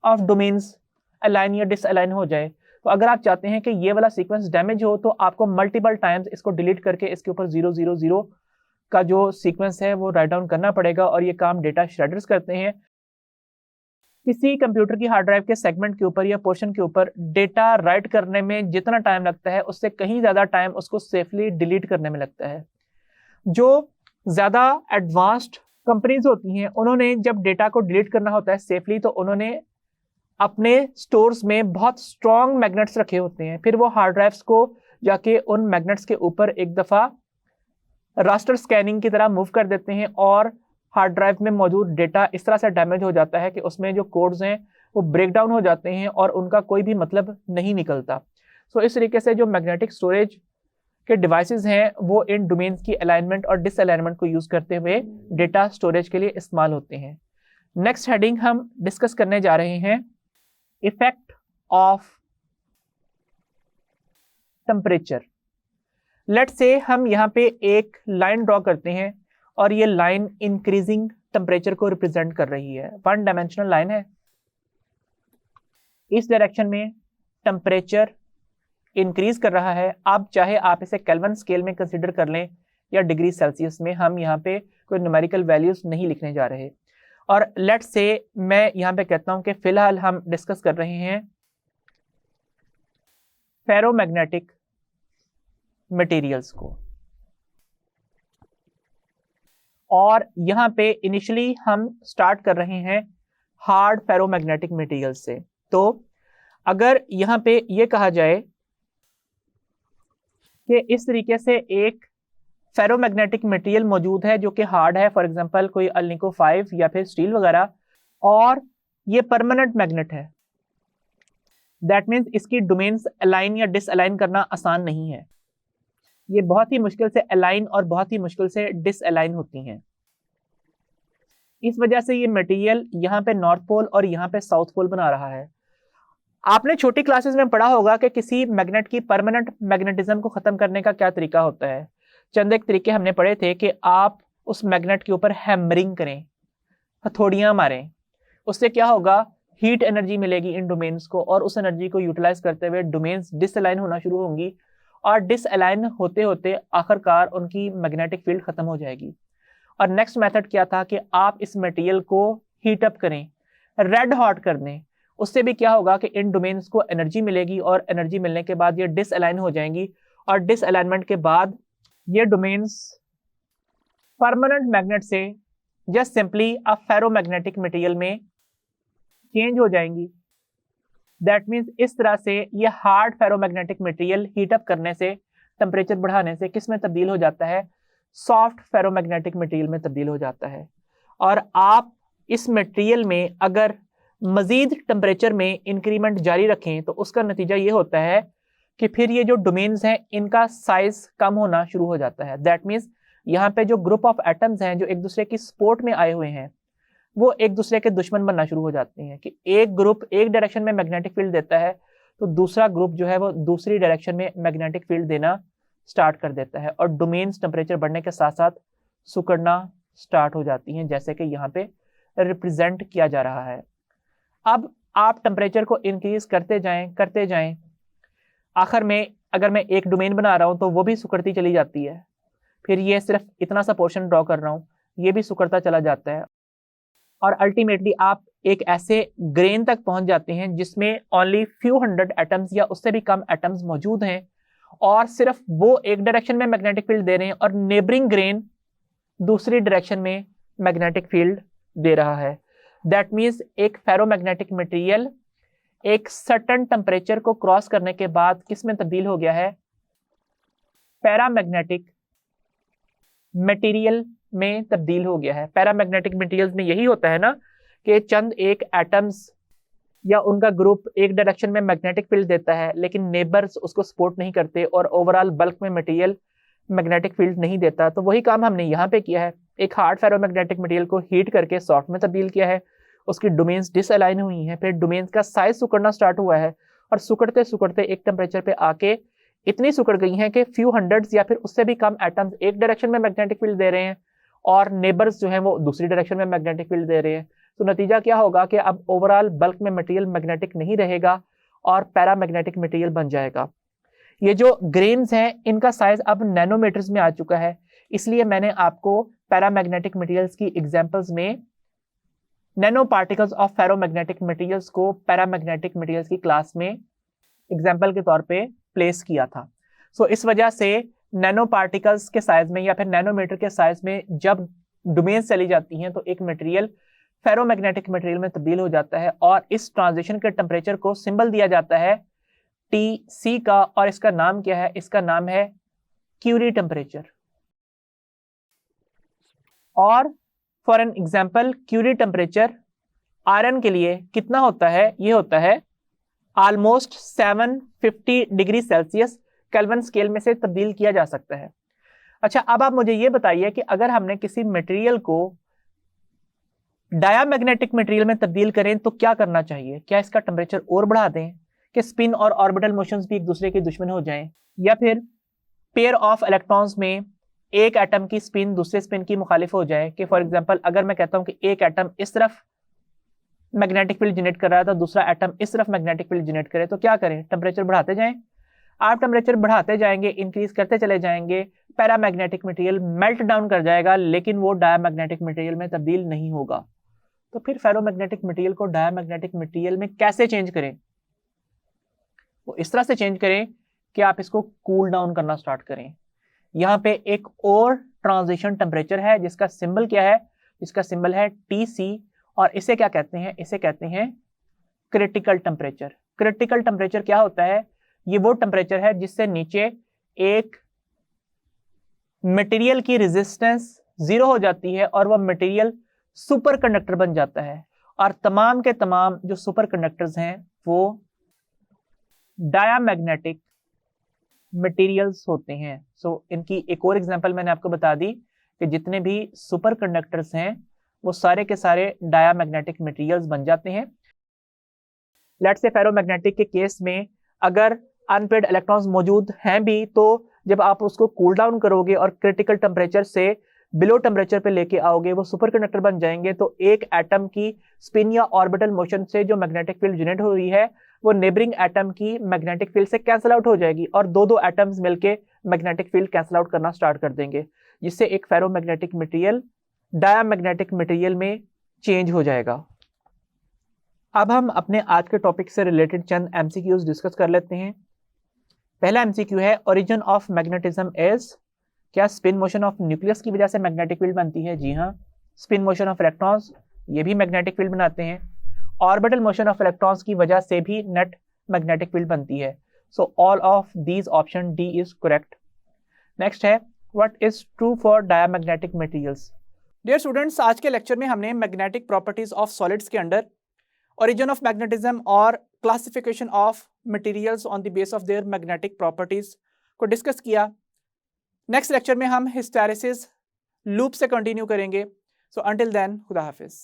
of domains align या डिसअलाइन हो जाए। तो अगर आप चाहते हैं कि ये वाला सीक्वेंस डैमेज हो तो आपको मल्टीपल टाइम्स इसको डिलीट करके इसके ऊपर 000 का जो सीक्वेंस है वो राइट डाउन करना पड़ेगा, और ये काम डेटा श्रेडर्स करते हैं। किसी कंप्यूटर की हार्ड ड्राइव के सेगमेंट के ऊपर या पोर्शन के ऊपर डेटा राइट करने में जितना टाइम लगता है उससे कहीं ज़्यादा टाइम उसको सेफली डिलीट करने में लगता है। जो ज़्यादा एडवांस्ड कंपनीज होती हैं उन्होंने जब डेटा को डिलीट करना होता है सेफली, तो उन्होंने अपने स्टोर्स में बहुत स्ट्रॉन्ग मैग्नेट्स रखे होते हैं। फिर वो हार्ड ड्राइव्स को जाके उन मैग्नेट्स के ऊपर एक दफ़ा रास्टर स्कैनिंग की तरह मूव कर देते हैं और हार्ड ड्राइव में मौजूद डेटा इस तरह से डैमेज हो जाता है कि उसमें जो कोड्स हैं वो ब्रेक डाउन हो जाते हैं और उनका कोई भी मतलब नहीं निकलता। सो इस तरीके से जो मैग्नेटिक स्टोरेज के डिवाइसेस हैं वो इन डोमेन्स की अलाइनमेंट और डिसअलाइनमेंट को यूज़ करते हुए डेटा स्टोरेज के लिए इस्तेमाल होते हैं। नेक्स्ट हेडिंग हम डिस्कस करने जा रहे हैं इफेक्ट ऑफ टेम्परेचर। लेट से हम यहाँ पे एक लाइन ड्रॉ करते हैं और ये लाइन इंक्रीजिंग टेम्परेचर को रिप्रेजेंट कर रही है। 1 डायमेंशनल लाइन है। इस डायरेक्शन में टेम्परेचर इंक्रीज कर रहा है। अब चाहे आप इसे केल्विन स्केल में कंसीडर कर लें या डिग्री सेल्सियस में, हम यहाँ पे कोई न्यूमेरिकल वैल्यूज नहीं लिखने जा रहे। और लेट से मैं यहाँ पे कहता हूँ कि फिलहाल हम डिस्कस कर रहे हैं फेरोमैग्नेटिक मटेरियल्स को, और यहाँ पे इनिशियली हम स्टार्ट कर रहे हैं हार्ड फेरोमैग्नेटिक मटेरियल्स से। तो अगर यहाँ पे ये कहा जाए कि इस तरीके से एक फेरोमैग्नेटिक मटेरियल मौजूद है जो कि हार्ड है, फॉर एग्जांपल कोई अल्निको 5 या फिर स्टील वगैरह, और ये परमानेंट मैग्नेट है, दैट मीन्स इसकी डोमेन्स अलाइन या डिसअलाइन करना आसान नहीं है। ये बहुत ही मुश्किल से अलाइन और बहुत ही मुश्किल से डिसअलाइन होती हैं। इस वजह से ये मटेरियल यहाँ पे नॉर्थ पोल और यहाँ पे साउथ पोल बना रहा है। आपने छोटी क्लासेस में पढ़ा होगा कि किसी मैग्नेट की परमानेंट मैग्नेटिज्म को खत्म करने का क्या तरीका होता है। चंद एक तरीके हमने पढ़े थे कि आप उस मैग्नेट के ऊपर हैमरिंग करें, हथौड़ियां मारें। उससे क्या होगा, हीट एनर्जी मिलेगी इन डोमेन्स को और उस एनर्जी को यूटिलाइज करते हुए डोमेन्स डिसअलाइन होना शुरू होंगी और डिसअलाइन होते होते आखिरकार उनकी मैग्नेटिक फील्ड खत्म हो जाएगी। और नेक्स्ट मेथड क्या था कि आप इस मटेरियल को हीट अप करें, रेड हॉट कर दें। उससे भी क्या होगा कि इन डोमेन्स को एनर्जी मिलेगी और एनर्जी मिलने के बाद ये डिसअलाइन हो जाएंगी और डिसअलाइनमेंट के बाद ये डोमेन्स परमानेंट मैग्नेट से just simply a ferromagnetic material में चेंज हो जाएंगी। दैट मीन्स इस तरह से ये hard ferromagnetic material heat up करने से, टेम्परेचर बढ़ाने से किस में तब्दील हो जाता है, सॉफ्ट फेरोमैग्नेटिक मटेरियल में तब्दील हो जाता है। और आप इस मटेरियल में अगर मजीद टेम्परेचर में इंक्रीमेंट जारी रखें तो उसका नतीजा ये होता है कि फिर ये जो डोमेन्स हैं इनका साइज कम होना शुरू हो जाता है। दैट मीन्स यहाँ पे जो ग्रुप ऑफ एटम्स हैं जो एक दूसरे की सपोर्ट में आए हुए हैं वो एक दूसरे के दुश्मन बनना शुरू हो जाते हैं कि एक ग्रुप एक डायरेक्शन में मैग्नेटिक फील्ड देता है तो दूसरा ग्रुप जो है वो दूसरी डायरेक्शन में मैग्नेटिक फील्ड देना स्टार्ट कर देता है और डोमेन्स टेम्परेचर बढ़ने के साथ साथ सिकुड़ना स्टार्ट हो जाती हैं, जैसे कि यहाँ पे रिप्रेजेंट किया जा रहा है। अब आप टेम्परेचर को इंक्रीज करते जाएं, आखिर में अगर मैं एक डोमेन बना रहा हूं तो वो भी सिकुड़ती चली जाती है। फिर ये सिर्फ इतना सा पोर्शन ड्रॉ कर रहा हूं, ये भी सिकुड़ता चला जाता है और अल्टीमेटली आप एक ऐसे ग्रेन तक पहुंच जाते हैं जिसमें ओनली फ्यू हंड्रेड एटम्स या उससे भी कम एटम्स मौजूद हैं और सिर्फ वो एक डायरेक्शन में मैग्नेटिक फील्ड दे रहे हैं और नेबरिंग ग्रेन दूसरी डायरेक्शन में मैग्नेटिक फील्ड दे रहा है। दैट मीन्स एक फेरोमैग्नेटिक मटेरियल एक सर्टेन टेम्परेचर को क्रॉस करने के बाद किस में तब्दील हो गया है, पैरामैग्नेटिक मटेरियल में तब्दील हो गया है। पैरामैग्नेटिक मटेरियल्स में यही होता है ना कि चंद एक एटम्स या उनका ग्रुप एक डायरेक्शन में मैग्नेटिक फील्ड देता है लेकिन नेबर्स उसको सपोर्ट नहीं करते और ओवरऑल बल्क में मटेरियल मैग्नेटिक फील्ड नहीं देता। तो वही काम हमने यहाँ पे किया है, एक हार्ड फेरोमैग्नेटिक मटेरियल को हीट करके सॉफ्ट में तब्दील किया है, उसकी डोमेन्स डिसअलाइन हुई हैं, फिर डोमेन्स का साइज सिकुड़ना स्टार्ट हुआ है और सिकुड़ते सिकुड़ते एक टेम्परेचर पे आके इतनी सिकुड़ गई हैं कि फ्यू हंड्रेड्स या फिर उससे भी कम एटम्स एक डायरेक्शन में मैग्नेटिक फील्ड दे रहे हैं और नेबर्स जो हैं वो दूसरी डायरेक्शन में मैग्नेटिक फील्ड दे रहे हैं। तो नतीजा क्या होगा कि अब ओवरऑल बल्क में मटेरियल मैग्नेटिक नहीं रहेगा और पैरामैग्नेटिक मटेरियल बन जाएगा। ये जो ग्रेन्स हैं इनका साइज अब नैनोमीटर्स में आ चुका है, इसलिए मैंने आपको पैरामैग्नेटिक मटेरियल्स की एग्जांपल्स में nano particles of ferromagnetic materials को पैरामैग्नेटिक मटेरियल्स की क्लास में एग्जाम्पल के तौर पे प्लेस किया था। सो इस वजह से नैनो पार्टिकल्स के साइज में या फिर नैनोमीटर के साइज में जब डोमेन्स चली जाती हैं तो एक मटेरियल फेरोमैग्नेटिक मटेरियल में तब्दील हो जाता है और इस ट्रांजिशन के टेम्परेचर को सिंबल दिया जाता है TC का और इसका नाम क्या है, इसका नाम है क्यूरी टेम्परेचर। और for an example Curie temperature iron के लिए कितना होता है, ये होता है almost 750 degree Celsius Kelvin scale में से तब्दील किया जा सकता है। अच्छा, अब आप मुझे ये बताइए कि अगर हमने किसी मटेरियल को डायामैग्नेटिक मटेरियल में तब्दील करें तो क्या करना चाहिए, क्या इसका टेम्परेचर और बढ़ा दें कि स्पिन और ऑर्बिटल मोशंस भी एक दूसरे के दुश्मन हो जाएं, या फिर पेयर ऑफ इलेक्ट्रॉन्स में एक एटम की स्पिन दूसरे स्पिन की मुखालिफ हो जाए कि फॉर एग्जांपल अगर मैं कहता हूं कि एक एटम इस तरफ मैग्नेटिक फील्ड जनरेट कर रहा है तो दूसरा एटम इस तरफ मैग्नेटिक फील्ड जनरेट करे, तो क्या करें, टेम्परेचर बढ़ाते जाएं। आप टेम्परेचर बढ़ाते जाएंगे, इंक्रीज करते चले जाएंगे, पैरामैग्नेटिक मटेरियल मेल्ट डाउन कर जाएगा लेकिन वो डायामैग्नेटिक मटेरियल में तब्दील नहीं होगा। तो फिर फेरोमैग्नेटिक मटेरियल को डायामैग्नेटिक मटेरियल में कैसे चेंज करें, वो इस तरह से चेंज करें कि आप इसको कूल डाउन करना स्टार्ट करें। यहाँ पे एक और ट्रांजिशन टेम्परेचर है जिसका सिंबल क्या है, जिसका सिंबल है TC और इसे क्या कहते हैं, इसे कहते हैं क्रिटिकल टेम्परेचर। क्रिटिकल टेम्परेचर क्या होता है, ये वो टेम्परेचर है जिससे नीचे एक मटेरियल की रेजिस्टेंस 0 हो जाती है और वह मटेरियल सुपर कंडक्टर बन जाता है और तमाम के तमाम जो सुपर कंडक्टर्स हैं वो डायामैग्नेटिक मटेरियल्स होते हैं। सो इनकी एक और एग्जांपल मैंने आपको बता दी कि जितने भी सुपर कंडक्टर्स हैं वो सारे के सारे डायामैग्नेटिक मटेरियल्स बन जाते हैं। लेट्स से फेरोमैग्नेटिक के केस में अगर अनपेड इलेक्ट्रॉन्स मौजूद हैं भी, तो जब आप उसको कूल डाउन करोगे और क्रिटिकल टेम्परेचर से बिलो टेम्परेचर पे लेके आओगे, वो सुपर कंडक्टर बन जाएंगे। तो एक एटम की स्पिन या ऑर्बिटल मोशन से जो मैग्नेटिक फील्ड जनरेट हो रही है वो नेबरिंग एटम की मैग्नेटिक फील्ड से कैंसिल आउट हो जाएगी और दो दो एटम्स मिलके मैग्नेटिक फील्ड कैंसिल आउट करना स्टार्ट कर देंगे, जिससे एक फेरोमैग्नेटिक मटेरियल डायामैग्नेटिक मटेरियल में चेंज हो जाएगा। अब हम अपने आज के टॉपिक से रिलेटेड चंद एमसीक्यूज डिस्कस कर लेते हैं। पहला एमसीक्यू है, ओरिजिन ऑफ मैग्नेटिज्म इज, क्या स्पिन मोशन ऑफ न्यूक्लियस की वजह से मैग्नेटिक फील्ड बनती है? जी हाँ। स्पिन मोशन ऑफ इलेक्ट्रॉन्स, ये भी मैग्नेटिक फील्ड बनाते हैं। ऑर्बिटल मोशन ऑफ इलेक्ट्रॉन्स की वजह से भी नेट मैग्नेटिक फील्ड बनती है। So all of these option D is correct. Next है, what is true for diamagnetic materials? Dear students, आज के लेक्चर में हमने मैग्नेटिक प्रॉपर्टीज ऑफ सॉलिड्स के अंडर origin of magnetism और classification of materials on the base of their magnetic properties को discuss किया। Next lecture में हम हिस्टैरिसीस लूप से कंटिन्यू करेंगे। सो अंटिल देन, खुदा हाफिज।